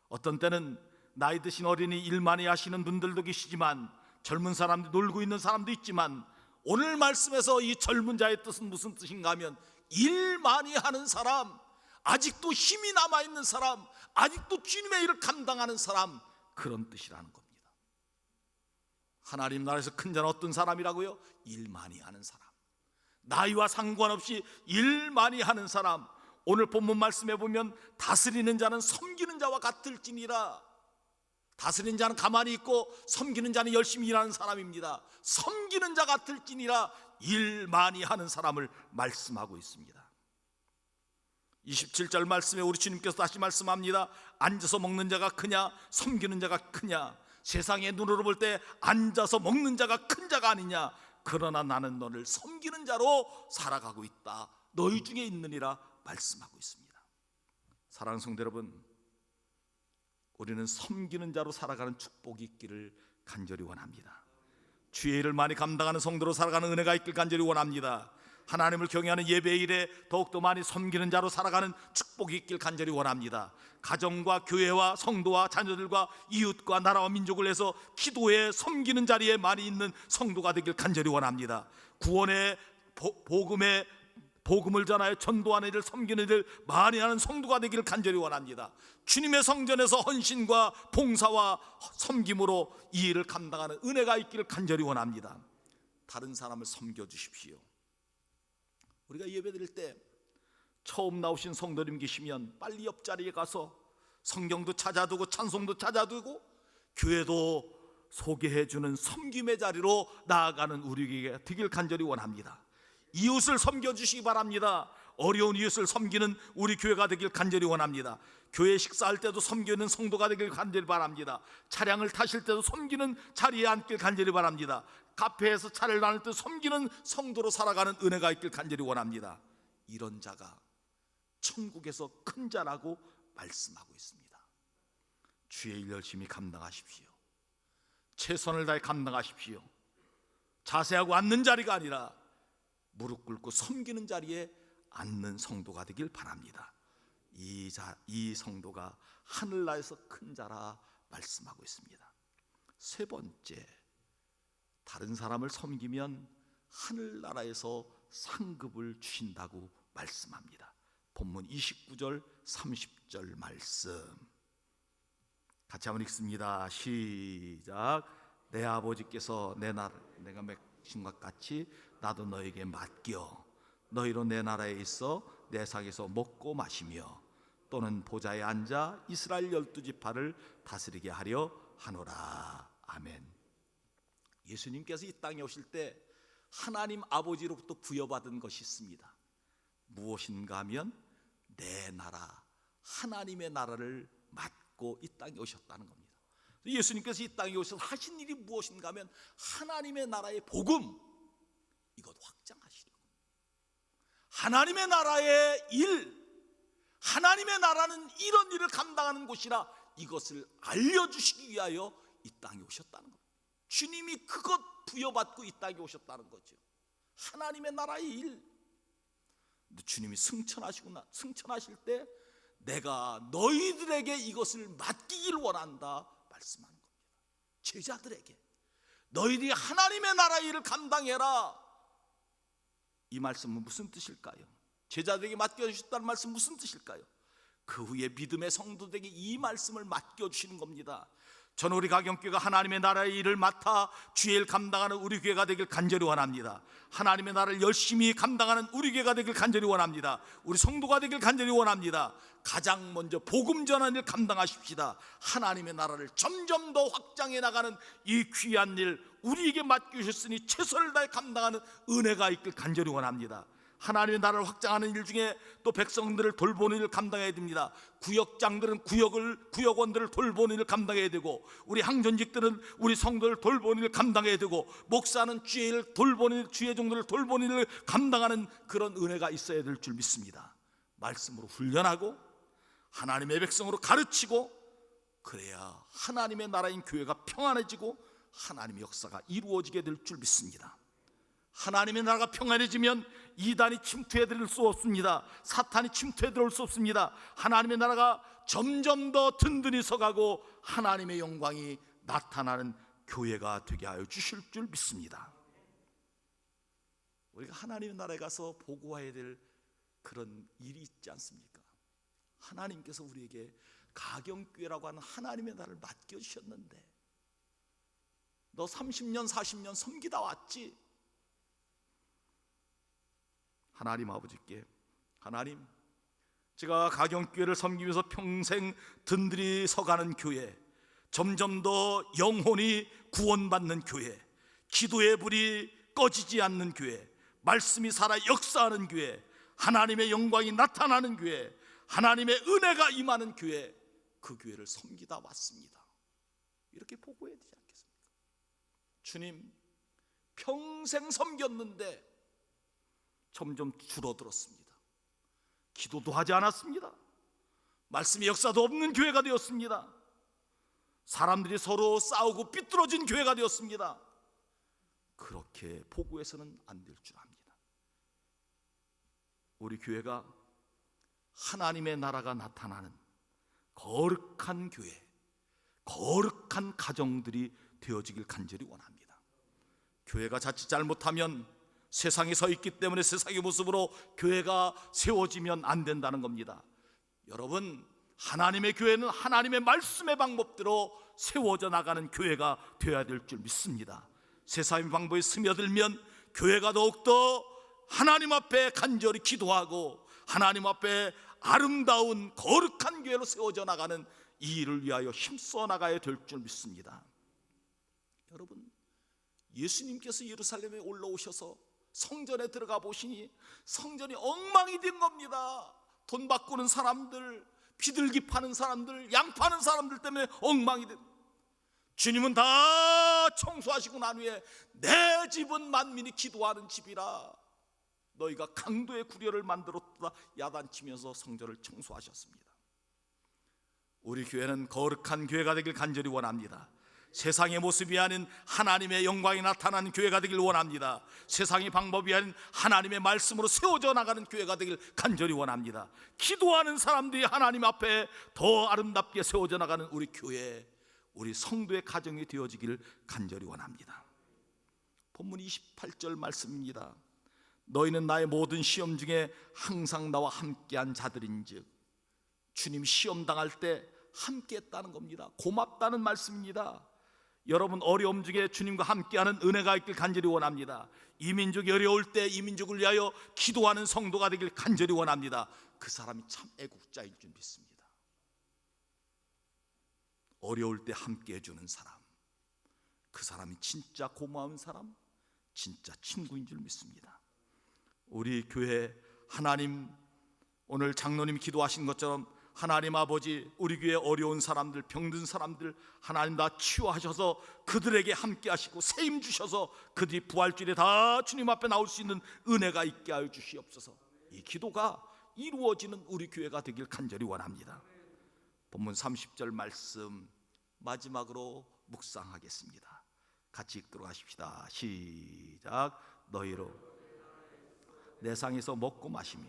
어떤 때는 나이 드신 어린이 일 많이 하시는 분들도 계시지만 젊은 사람들 놀고 있는 사람도 있지만 오늘 말씀에서 이 젊은 자의 뜻은 무슨 뜻인가 하면 일 많이 하는 사람, 아직도 힘이 남아있는 사람, 아직도 주님의 일을 감당하는 사람, 그런 뜻이라는 겁니다. 하나님 나라에서 큰 자는 어떤 사람이라고요? 일 많이 하는 사람, 나이와 상관없이 일 많이 하는 사람. 오늘 본문 말씀에 보면 다스리는 자는 섬기는 자와 같을지니라. 다스리는 자는 가만히 있고 섬기는 자는 열심히 일하는 사람입니다. 섬기는 자 같을지니라. 일 많이 하는 사람을 말씀하고 있습니다. 27절 말씀에 우리 주님께서 다시 말씀합니다. 앉아서 먹는 자가 크냐 섬기는 자가 크냐? 세상의 눈으로 볼 때 앉아서 먹는 자가 큰 자가 아니냐? 그러나 나는 너를 섬기는 자로 살아가고 있다. 너희 중에 있느니라 말씀하고 있습니다. 사랑하는 성도 여러분, 우리는 섬기는 자로 살아가는 축복이 있기를 간절히 원합니다. 주의 일을 많이 감당하는 성도로 살아가는 은혜가 있길 간절히 원합니다. 하나님을 경외하는 예배일에 더욱더 많이 섬기는 자로 살아가는 축복이 있길 간절히 원합니다. 가정과 교회와 성도와 자녀들과 이웃과 나라와 민족을 위해서 기도에 섬기는 자리에 많이 있는 성도가 되길 간절히 원합니다. 구원의 복음을 전하여 전도하는 일을 섬기는 일을 많이 하는 성도가 되기를 간절히 원합니다. 주님의 성전에서 헌신과 봉사와 섬김으로 이 일을 감당하는 은혜가 있기를 간절히 원합니다. 다른 사람을 섬겨주십시오. 우리가 예배드릴 때 처음 나오신 성도님 계시면 빨리 옆자리에 가서 성경도 찾아두고 찬송도 찾아두고 교회도 소개해주는 섬김의 자리로 나아가는 우리에게 되길 간절히 원합니다. 이웃을 섬겨주시기 바랍니다. 어려운 이웃을 섬기는 우리 교회가 되길 간절히 원합니다. 교회 식사할 때도 섬기는 성도가 되길 간절히 바랍니다. 차량을 타실 때도 섬기는 자리에 앉길 간절히 바랍니다. 카페에서 차를 나눌 때 섬기는 성도로 살아가는 은혜가 있길 간절히 원합니다. 이런 자가 천국에서 큰 자라고 말씀하고 있습니다. 주의 일 열심히 감당하십시오. 최선을 다해 감당하십시오. 자세하고 앉는 자리가 아니라 무릎 꿇고 섬기는 자리에 앉는 성도가 되길 바랍니다. 이 성도가 하늘나라에서 큰 자라 말씀하고 있습니다. 세 번째, 다른 사람을 섬기면 하늘나라에서 상급을 주신다고 말씀합니다. 본문 29절 30절 말씀 같이 한번 읽습니다. 시작. 내 아버지께서 내 나라 내가 맺힌 것 같이 나도 너에게 맡겨 너희로 내 나라에 있어 내 상에서 먹고 마시며 또는 보좌에 앉아 이스라엘 12지파를 다스리게 하려 하노라. 아멘. 예수님께서 이 땅에 오실 때 하나님 아버지로부터 부여받은 것이 있습니다. 무엇인가 하면 내 나라, 하나님의 나라를 맡고 이 땅에 오셨다는 겁니다. 예수님께서 이 땅에 오셔서 하신 일이 무엇인가 하면 하나님의 나라의 복음, 이것 확장하시려고. 하나님의 나라의 일, 하나님의 나라는 이런 일을 감당하는 곳이라 이것을 알려주시기 위하여 이 땅에 오셨다는 겁니다. 주님이 그것 부여받고 이 땅에 오셨다는 거죠. 하나님의 나라의 일. 근데 주님이 승천하실 때 내가 너희들에게 이것을 맡기길 원한다 말씀하는 겁니다. 제자들에게 너희들이 하나님의 나라의 일을 감당해라. 이 말씀은 무슨 뜻일까요? 제자들에게 맡겨주셨다는 말씀 무슨 뜻일까요? 그 후에 믿음의 성도들에게 이 말씀을 맡겨주시는 겁니다. 저는 우리 가경교회가 하나님의 나라의 일을 맡아 주의 일 감당하는 우리 교회가 되길 간절히 원합니다. 하나님의 나라를 열심히 감당하는 우리 교회가 되길 간절히 원합니다. 우리 성도가 되길 간절히 원합니다. 가장 먼저 복음 전하는 일 감당하십시다. 하나님의 나라를 점점 더 확장해 나가는 이 귀한 일 우리에게 맡기셨으니 최선을 다해 감당하는 은혜가 있길 간절히 원합니다. 하나님의 나라를 확장하는 일 중에 또 백성들을 돌보는 일을 감당해야 됩니다. 구역장들은 구역원들을 돌보는 일을 감당해야 되고, 우리 항전직들은 우리 성도를 돌보는 일을 감당해야 되고, 목사는 주의 일을 돌보는 일, 주의 종들을 돌보는 일을 감당하는 그런 은혜가 있어야 될 줄 믿습니다. 말씀으로 훈련하고 하나님의 백성으로 가르치고, 그래야 하나님의 나라인 교회가 평안해지고 하나님의 역사가 이루어지게 될 줄 믿습니다. 하나님의 나라가 평안해지면 이단이 침투해 들을 수 없습니다. 사탄이 침투해 들어올 수 없습니다. 하나님의 나라가 점점 더 든든히 서가고 하나님의 영광이 나타나는 교회가 되게 하여 주실 줄 믿습니다. 우리가 하나님의 나라에 가서 보고해야 될 그런 일이 있지 않습니까? 하나님께서 우리에게 가경교회라고 하는 하나님의 나라를 맡겨주셨는데 너 30년 40년 섬기다 왔지? 하나님 아버지께, 하나님, 제가 가경교회를 섬기면서 평생 든든히 서가는 교회, 점점 더 영혼이 구원받는 교회, 기도의 불이 꺼지지 않는 교회, 말씀이 살아 역사하는 교회, 하나님의 영광이 나타나는 교회, 하나님의 은혜가 임하는 교회, 그 교회를 섬기다 왔습니다. 이렇게 보고해야 되지 않겠습니까? 주님, 평생 섬겼는데 점점 줄어들었습니다. 기도도 하지 않았습니다. 말씀의 역사도 없는 교회가 되었습니다. 사람들이 서로 싸우고 삐뚤어진 교회가 되었습니다. 그렇게 보고해서는 안 될 줄 압니다. 우리 교회가 하나님의 나라가 나타나는 거룩한 교회, 거룩한 가정들이 되어지길 간절히 원합니다. 교회가 자칫 잘못하면 세상에 서 있기 때문에 세상의 모습으로 교회가 세워지면 안 된다는 겁니다. 여러분, 하나님의 교회는 하나님의 말씀의 방법대로 세워져 나가는 교회가 되어야 될 줄 믿습니다. 세상의 방법에 스며들면 교회가 더욱더 하나님 앞에 간절히 기도하고 하나님 앞에 아름다운 거룩한 교회로 세워져 나가는 이 일을 위하여 힘써 나가야 될 줄 믿습니다. 여러분, 예수님께서 예루살렘에 올라오셔서 성전에 들어가 보시니 성전이 엉망이 된 겁니다. 돈 바꾸는 사람들, 비둘기 파는 사람들, 양 파는 사람들 때문에 엉망이 된. 주님은 다 청소하시고 난 후에 내 집은 만민이 기도하는 집이라 너희가 강도의 구려를 만들었다 야단치면서 성전을 청소하셨습니다. 우리 교회는 거룩한 교회가 되길 간절히 원합니다. 세상의 모습이 아닌 하나님의 영광이 나타나는 교회가 되길 원합니다. 세상의 방법이 아닌 하나님의 말씀으로 세워져 나가는 교회가 되길 간절히 원합니다. 기도하는 사람들이 하나님 앞에 더 아름답게 세워져 나가는 우리 교회, 우리 성도의 가정이 되어지길 간절히 원합니다. 본문 28절 말씀입니다. 너희는 나의 모든 시험 중에 항상 나와 함께한 자들인즉, 주님 시험 당할 때 함께했다는 겁니다. 고맙다는 말씀입니다. 여러분 어려움 중에 주님과 함께하는 은혜가 있길 간절히 원합니다. 이 민족이 어려울 때 이 민족을 위하여 기도하는 성도가 되길 간절히 원합니다. 그 사람이 참 애국자인 줄 믿습니다. 어려울 때 함께해 주는 사람, 그 사람이 진짜 고마운 사람, 진짜 친구인 줄 믿습니다. 우리 교회 하나님, 오늘 장로님이 기도하신 것처럼 하나님 아버지, 우리 교회 어려운 사람들, 병든 사람들 하나님 다 치유하셔서 그들에게 함께 하시고 세임 주셔서 그들이 부활주일에 다 주님 앞에 나올 수 있는 은혜가 있게 하여 주시옵소서. 이 기도가 이루어지는 우리 교회가 되길 간절히 원합니다. 본문 30절 말씀 마지막으로 묵상하겠습니다. 같이 읽도록 하십시다. 시작. 너희로 내 상에서 먹고 마시며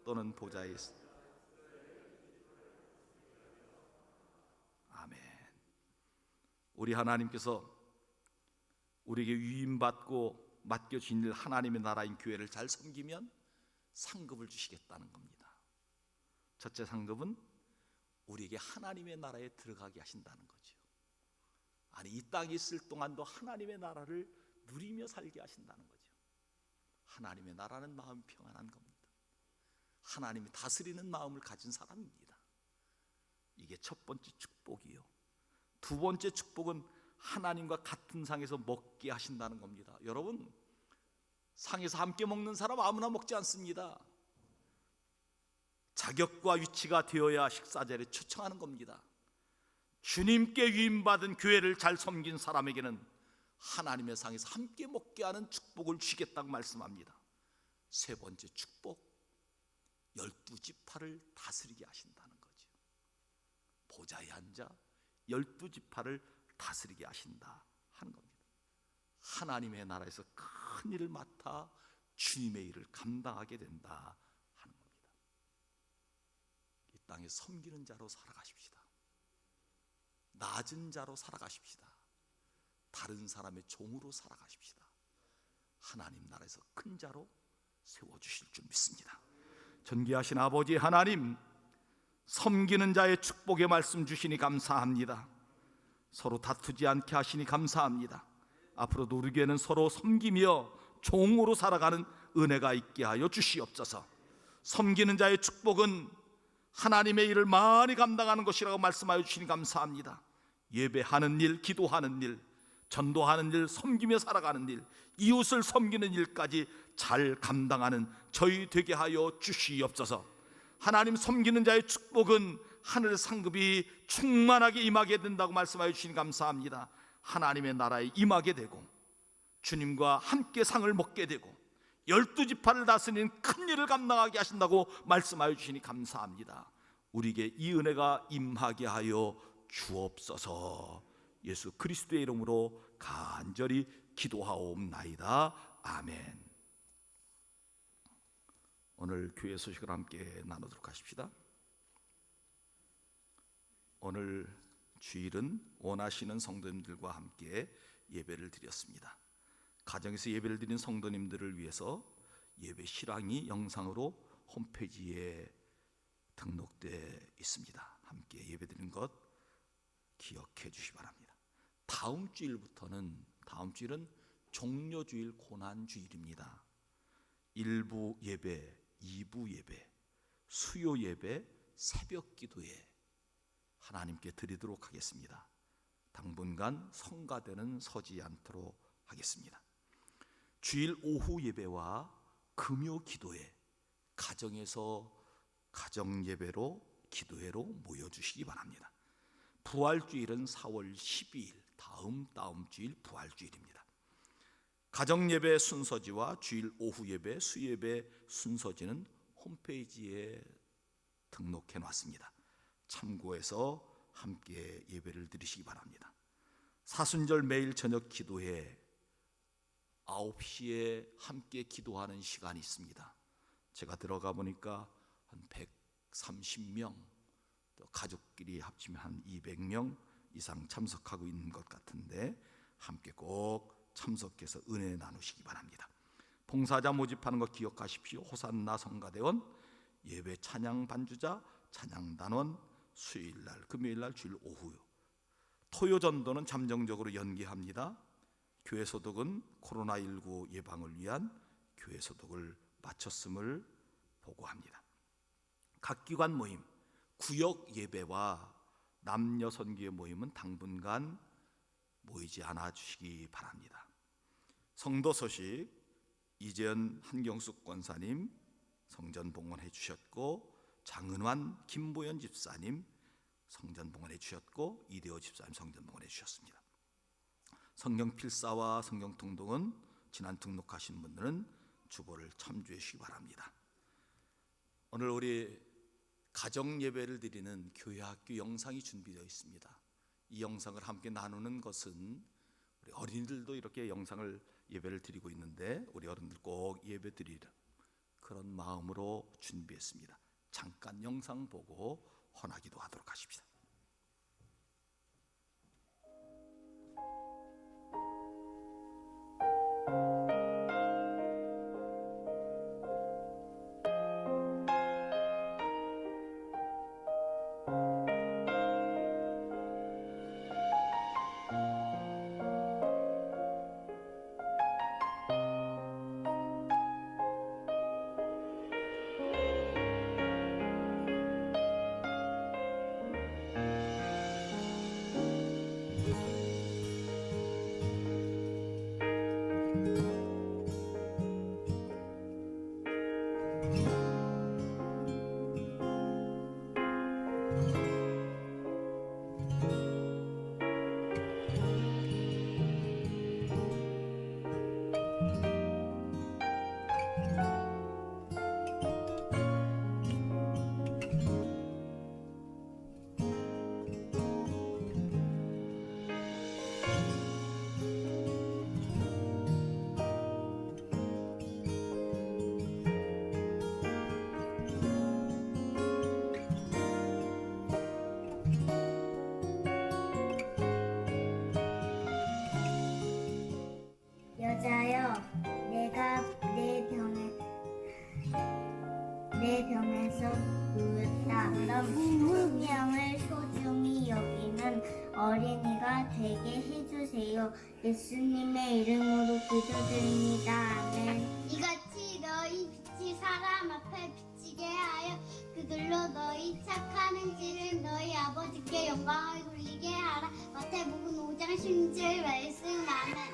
또는 보좌에서. 아멘. 우리 하나님께서 우리에게 위임받고 맡겨주신 일, 하나님의 나라인 교회를 잘 섬기면 상급을 주시겠다는 겁니다. 첫째 상급은 우리에게 하나님의 나라에 들어가게 하신다는 거죠. 아니, 이 땅에 있을 동안도 하나님의 나라를 누리며 살게 하신다는 거죠. 하나님의 나라는 마음이 평안한 겁니다. 하나님이 다스리는 마음을 가진 사람입니다. 이게 첫 번째 축복이요. 두 번째 축복은 하나님과 같은 상에서 먹게 하신다는 겁니다. 여러분, 상에서 함께 먹는 사람 아무나 먹지 않습니다. 자격과 위치가 되어야 식사 자리에 초청하는 겁니다. 주님께 위임받은 교회를 잘 섬긴 사람에게는 하나님의 상에서 함께 먹게 하는 축복을 주시겠다고 말씀합니다. 세 번째 축복, 12지파를 다스리게 하신다는 거죠. 보좌에 앉아 12지파를 다스리게 하신다 하는 겁니다. 하나님의 나라에서 큰 일을 맡아 주님의 일을 감당하게 된다 하는 겁니다. 이 땅에 섬기는 자로 살아가십시다. 낮은 자로 살아가십시다. 다른 사람의 종으로 살아가십시다. 하나님 나라에서 큰 자로 세워주실 줄 믿습니다. 전기하신 아버지 하나님, 섬기는 자의 축복의 말씀 주시니 감사합니다. 서로 다투지 않게 하시니 감사합니다. 앞으로도 우리 교회는 서로 섬기며 종으로 살아가는 은혜가 있게 하여 주시옵소서. 섬기는 자의 축복은 하나님의 일을 많이 감당하는 것이라고 말씀하여 주시니 감사합니다. 예배하는 일, 기도하는 일, 전도하는 일, 섬기며 살아가는 일, 이웃을 섬기는 일까지 잘 감당하는 저희 되게 하여 주시옵소서. 하나님, 섬기는 자의 축복은 하늘의 상급이 충만하게 임하게 된다고 말씀하여 주시니 감사합니다. 하나님의 나라에 임하게 되고 주님과 함께 상을 먹게 되고 12지파를 다스리는 큰 일을 감당하게 하신다고 말씀하여 주시니 감사합니다. 우리에게 이 은혜가 임하게 하여 주옵소서. 예수 그리스도의 이름으로 간절히 기도하옵나이다. 아멘. 오늘 교회 소식을 함께 나누도록 하십시다. 오늘 주일은 원하시는 성도님들과 함께 예배를 드렸습니다. 가정에서 예배를 드린 성도님들을 위해서 예배 실황이 영상으로 홈페이지에 등록되어 있습니다. 함께 예배 드린 것 기억해 주시기 바랍니다. 다음 주일은 종료주일 고난주일입니다. 1부 예배, 2부 예배, 수요 예배, 새벽 기도에 하나님께 드리도록 하겠습니다. 당분간 성가대는 서지 않도록 하겠습니다. 주일 오후 예배와 금요 기도회, 가정에서 가정 예배로 기도회로 모여주시기 바랍니다. 부활주일은 4월 12일 다음 주일 부활주일입니다. 가정 예배 순서지와 주일 오후 예배, 수요 예배 순서지는 홈페이지에 등록해 놨습니다. 참고해서 함께 예배를 드리시기 바랍니다. 사순절 매일 저녁 기도회 9시에 함께 기도하는 시간이 있습니다. 제가 들어가 보니까 한 130명, 또 가족끼리 합치면 한 200명 이상 참석하고 있는 것 같은데 함께 꼭 참석해서 은혜 나누시기 바랍니다. 봉사자 모집하는 거 기억하십시오. 호산나 성가대원, 예배 찬양 반주자, 찬양단원, 수요일날, 금요일날, 주일 오후요. 토요 전도는 잠정적으로 연기합니다. 교회 소득은 코로나19 예방을 위한 교회 소득을 마쳤음을 보고합니다. 각 기관 모임, 구역 예배와 남녀 선교회 모임은 당분간 모이지 않아 주시기 바랍니다. 성도 소식, 이재현 한경숙 권사님 성전 봉헌해 주셨고, 장은환 김보연 집사님 성전 봉헌해 주셨고, 이대호 집사님 성전 봉헌해 주셨습니다. 성경 필사와 성경 통독은 지난 등록하신 분들은 주보를 참조해 주시기 바랍니다. 오늘 우리 가정 예배를 드리는 교회 학교 영상이 준비되어 있습니다. 이 영상을 함께 나누는 것은 우리 어린이들도 이렇게 영상을 예배를 드리고 있는데 우리 어른들 꼭 예배 드리라 그런 마음으로 준비했습니다. 잠깐 영상 보고 헌하기도 하도록 하십시다. 여자여, 내가 내 병에서 누웠다. 그럼 생명을 소중히 여기는 어린이가 되게 해주세요. 예수님의 이름으로 기도드립니다. 아멘. 이같이 너희 빛이 사람 앞에 비치게 하여 그들로 너희 착한 행실을 너희 아버지께 영광을 돌리게 하라. 마태복음 5장 17 말씀. 아멘.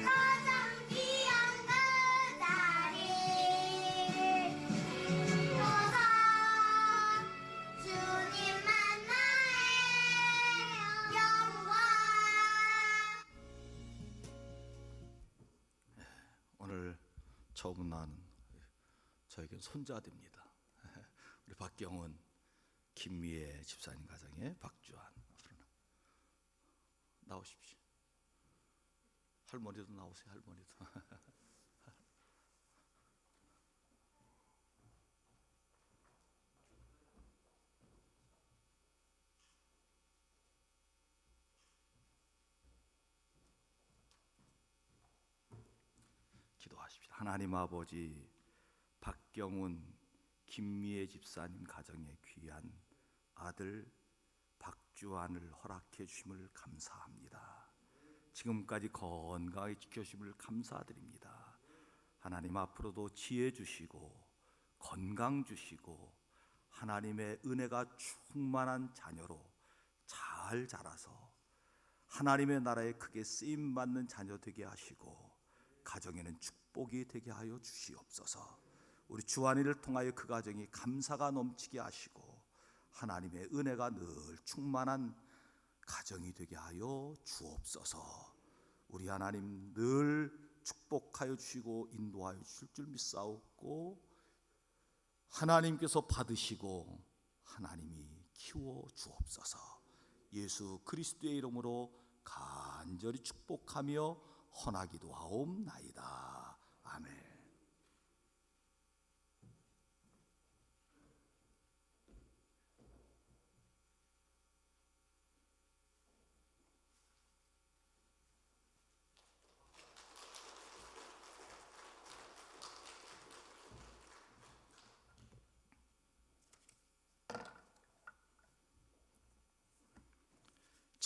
가장 귀한 그 자리 보사 주님만 나의 영광. 오늘 처음 낳은 저에겐 손자입니다. 우리 박경훈, 김미애 집사님 가정에 박주환, 앞으로 나오십시오. 할머니도 나오세요. 할머니도. 기도하십시다. 하나님 아버지, 박경훈, 김미애 집사님 가정에 귀한 아들 박주환을 허락해 주심을 감사합니다. 지금까지 건강하게 지켜주심을 감사드립니다. 하나님 앞으로도 지혜 주시고 건강 주시고 하나님의 은혜가 충만한 자녀로 잘 자라서 하나님의 나라에 크게 쓰임받는 자녀 되게 하시고 가정에는 축복이 되게 하여 주시옵소서. 우리 주한이를 통하여 그 가정이 감사가 넘치게 하시고 하나님의 은혜가 늘 충만한 가정이 되게 하여 주옵소서. 우리 하나님 늘 축복하여 주시고 인도하여 주실 줄 믿사옵고 하나님께서 받으시고 하나님이 키워 주옵소서. 예수 그리스도의 이름으로 간절히 축복하며 헌하기도 하옵나이다. 아멘.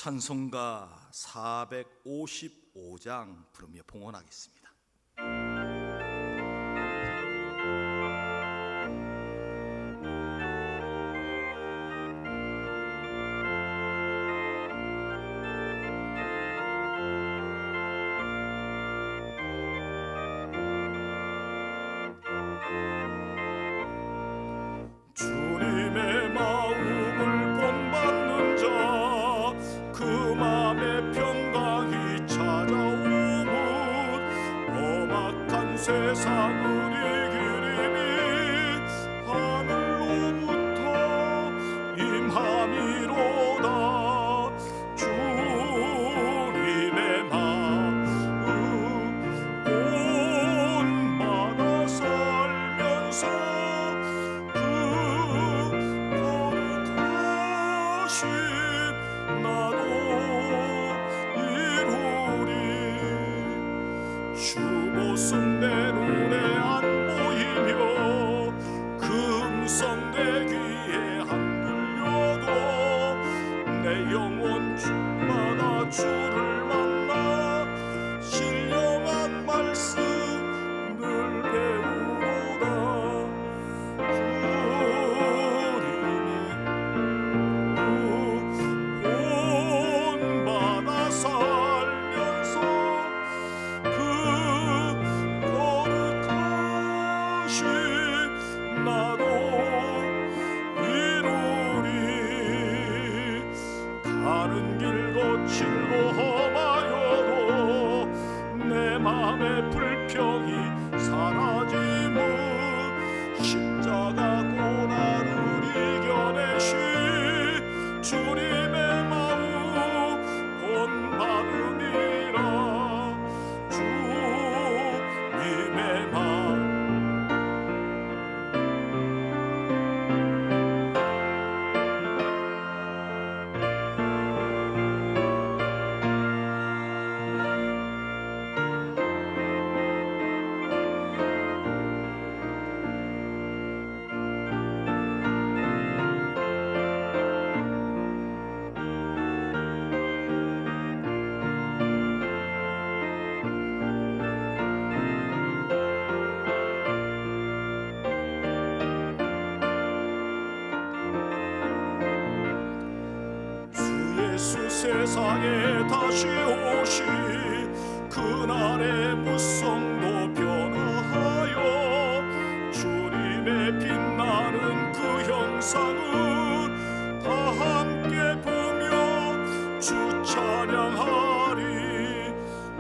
찬송가 455장 부르며 봉헌하겠습니다. 주님의 마음을 본받는 자 그 맘에 평강이 찾아오면 험악한 세상을 이기리니 하늘로부터 임함이로다. 주님의 마음 본받아 살면서 나도 이루리. 주 모습 내 눈에 안 보이며 금성 내 귀에 안 들려도 내 영혼 주마다 주를 만나 신령한 말씀 늘 배우로다. 본받아 살면서 그 거룩하신 나도 이루리. 가는 길 거칠고 험하여도 내 맘의 불평이 사라짐은 십자가 고난을 이겨내신 주님의 마음 본받음이라. 주님의 마음 예수 세상에 다시 오시 그날의 무성도 변화하여 주님의 빛나는 그 형상을 다 함께 보며 주 찬양하리.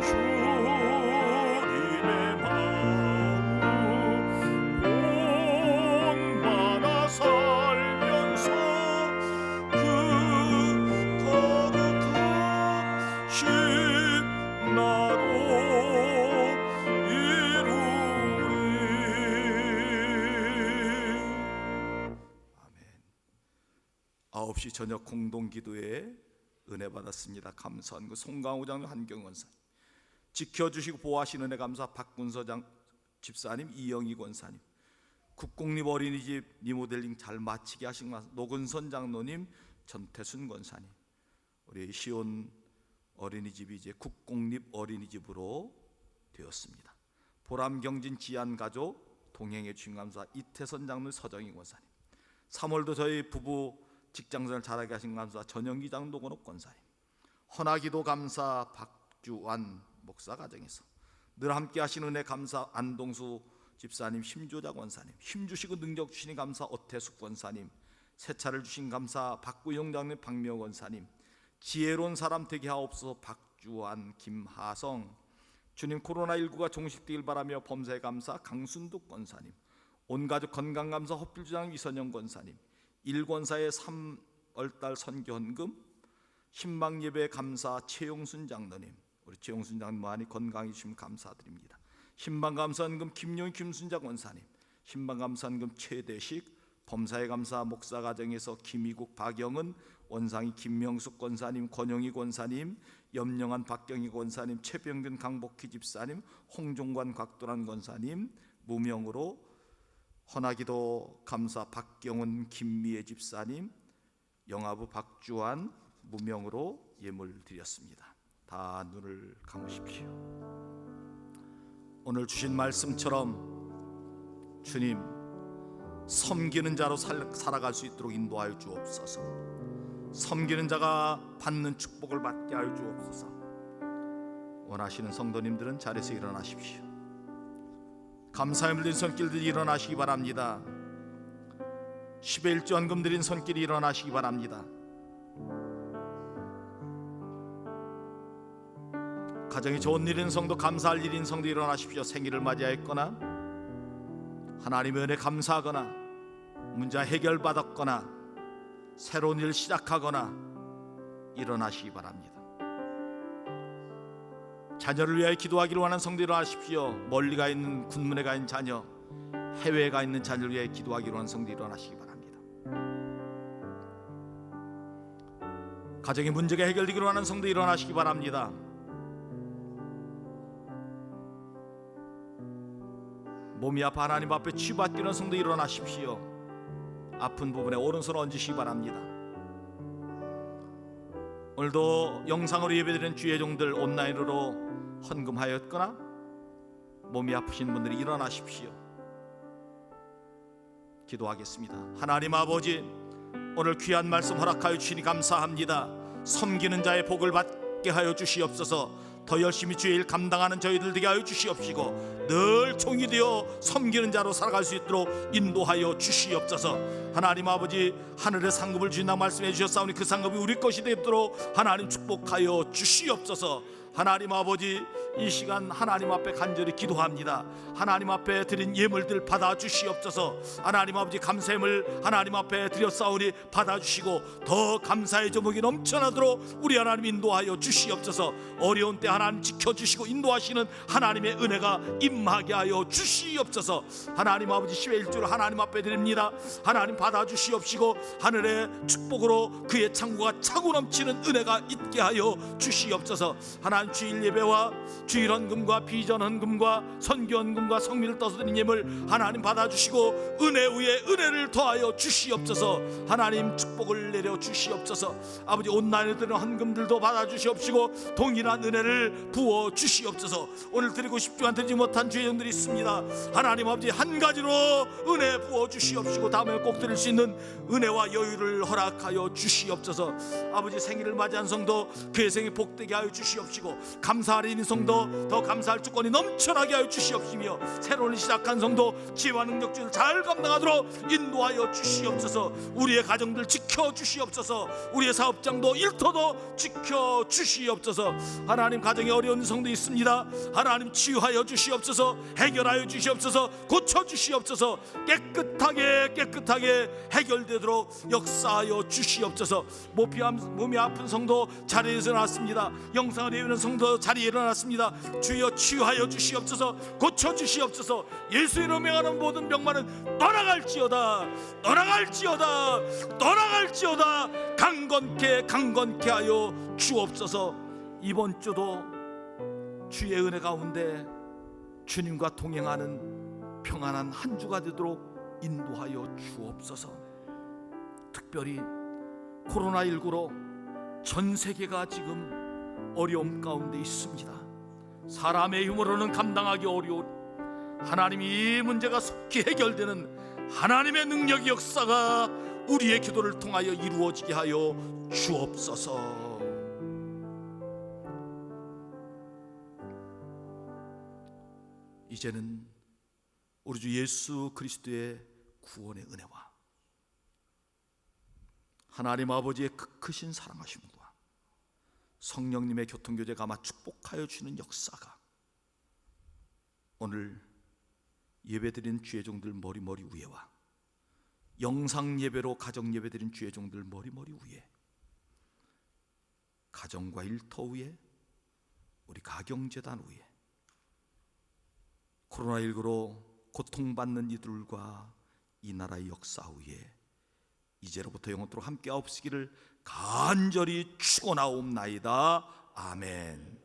주님의 마음 본받아 살면서 나도 이루리. 아멘. 9시 저녁 공동기도에 은혜 받았습니다. 감사한 그 송강호 장로, 한경 권사님, 지켜주시고 보호하시는 은혜 감사 박군서 집사님, 이영희 권사님, 국공립 어린이집 리모델링 잘 마치게 하신 노근선 장로님, 전태순 권사님, 우리 시온 어린이집이 이제 국공립 어린이집으로 되었습니다. 보람경진 지안가족 동행해 주신 감사 이태선 장로, 서정희 권사님, 3월도 저희 부부 직장생활 잘하게 하신 감사 전영기 장로, 노건옥 권사님, 헌화기도 감사 박주환 목사 가정에서 늘 함께 하시는 은혜 감사 안동수 집사님, 심조자 권사님, 힘주시고 능력 주시니 감사 어태숙 권사님, 세차를 주신 감사 박구영 장님, 박명 권사님, 지혜로운 사람 되게 하옵소서 박주환, 김하성, 주님 코로나19가 종식되길 바라며 범사에 감사 강순득 권사님, 온가족 건강감사 허필주장 이선영 권사님, 일권사의 3월달 선교헌금, 신방예배 감사 최용순 장로님, 우리 최용순 장로님 많이 건강해 주시면 감사드립니다. 신방감사헌금 김용희, 김순자 권사님, 신방감사헌금 최대식, 범사에 감사 목사가정에서 김희국, 박영은, 원상이 김명숙 권사님, 권영희 권사님, 염영한 박경희 권사님, 최병균 강복희 집사님, 홍종관 곽도란 권사님, 무명으로 헌화기도 감사 박경은 김미애 집사님, 영아부 박주환, 무명으로 예물 드렸습니다. 다 눈을 감으십시오. 오늘 주신 말씀처럼 주님, 섬기는 자로 살아갈 수 있도록 인도하여 주옵소서. 섬기는 자가 받는 축복을 받게 하여 주옵소서. 원하시는 성도님들은 자리에서 일어나십시오. 감사의 물린 손길들이 일어나시기 바랍니다. 10의 1조 헌금 드린 손길이 일어나시기 바랍니다. 가정이 좋은 일인 성도, 감사할 일인 성도 일어나십시오. 생일을 맞이하였거나 하나님의 은혜 감사하거나 문제 해결받았거나 새로운 일 시작하거나 일어나시기 바랍니다. 자녀를 위하여 기도하기를 원하는 성도 일어나십시오. 멀리 가 있는, 군문에 가 있는 자녀, 해외에 가 있는 자녀를 위하여 기도하기를 원하는 성도 일어나시기 바랍니다. 가정의 문제가 해결되기를 원하는 성도 일어나시기 바랍니다. 몸이 아파 하나님 앞에 치유받기는 성도 일어나십시오. 아픈 부분에 오른손 얹으시기 바랍니다. 오늘도 영상으로 예배드리는 주의 종들 온라인으로 헌금하였거나 몸이 아프신 분들이 일어나십시오. 기도하겠습니다. 하나님 아버지, 오늘 귀한 말씀 허락하여 주시니 감사합니다. 섬기는 자의 복을 받게 하여 주시옵소서. 더 열심히 주의 일 감당하는 저희들 되게 하여 주시옵시고 늘 종이 되어 섬기는 자로 살아갈 수 있도록 인도하여 주시옵소서. 하나님 아버지, 하늘의 상급을 주신다고 말씀해 주셨사오니 그 상급이 우리 것이 되도록 하나님 축복하여 주시옵소서. 하나님 아버지, 이 시간 하나님 앞에 간절히 기도합니다. 하나님 앞에 드린 예물들 받아 주시옵소서. 하나님 아버지, 감사함을 하나님 앞에 드렸사오니 받아 주시고 더 감사의 제목이 넘쳐나도록 우리 하나님 인도하여 주시옵소서. 어려운 때 하나님 지켜주시고 인도하시는 하나님의 은혜가 임하게 하여 주시옵소서. 하나님 아버지, 10의 1조를 하나님 앞에 드립니다. 하나님 받아 주시옵시고 하늘의 축복으로 그의 창고가 차고 넘치는 은혜가 있게 하여 주시옵소서. 하나님, 주일 예배와 주일 헌금과 비전 헌금과 선교 헌금과 성밀을 떠서 드린 예물 하나님 받아주시고 은혜 위에 은혜를 더하여 주시옵소서. 하나님 축복을 내려 주시옵소서. 아버지, 온라인에 드리는 헌금들도 받아주시옵시고 동일한 은혜를 부어 주시옵소서. 오늘 드리고 10주간 드리지 못한 주의 종들이 있습니다. 하나님 아버지, 한 가지로 은혜 부어 주시옵시고 다음에 꼭 드릴 수 있는 은혜와 여유를 허락하여 주시옵소서. 아버지, 생일을 맞이한 성도 그의 생이 복되게 하여 주시옵시고 감사할 성도 더 감사할 주권이 넘쳐나게 하여 주시옵시며 새로운 시작한 성도 지혜와 능력주를 잘 감당하도록 인도하여 주시옵소서. 우리의 가정들 지켜 주시옵소서. 우리의 사업장도 일터도 지켜 주시옵소서. 하나님, 가정에 어려운 성도 있습니다. 하나님 치유하여 주시옵소서. 해결하여 주시옵소서. 고쳐 주시옵소서. 깨끗하게 해결되도록 역사하여 주시옵소서. 몸이 아픈 성도 자리에서 일어났습니다. 영상을 예배하는 성도 자리에 일어났습니다. 주여 치유하여 주시옵소서. 고쳐 주시옵소서. 예수 이름으로 명하는 모든 병만은 떠나갈지어다. 강건케 하여 주옵소서. 이번 주도 주의 은혜 가운데 주님과 동행하는 평안한 한 주가 되도록 인도하여 주옵소서. 특별히 코로나19로 전 세계가 지금 어려움 가운데 있습니다. 사람의 힘으로는 감당하기 어려운 하나님, 이 문제가 속히 해결되는 하나님의 능력의 역사가 우리의 기도를 통하여 이루어지게 하여 주옵소서. 이제는 우리 주 예수 그리스도의 구원의 은혜와 하나님 아버지의 크신 사랑하심과 성령님의 교통교제가 아마 축복하여 주는 역사가 오늘 예배드린 주의 종들 머리머리 위에와 영상 예배로 가정 예배드린 주의 종들 머리머리 위에, 가정과 일터 위에, 우리 가경재단 위에, 코로나19로 고통받는 이들과 이 나라의 역사 위에 이제로부터 영원토록 함께 없으기를 간절히 축원하옵나이다. 아멘.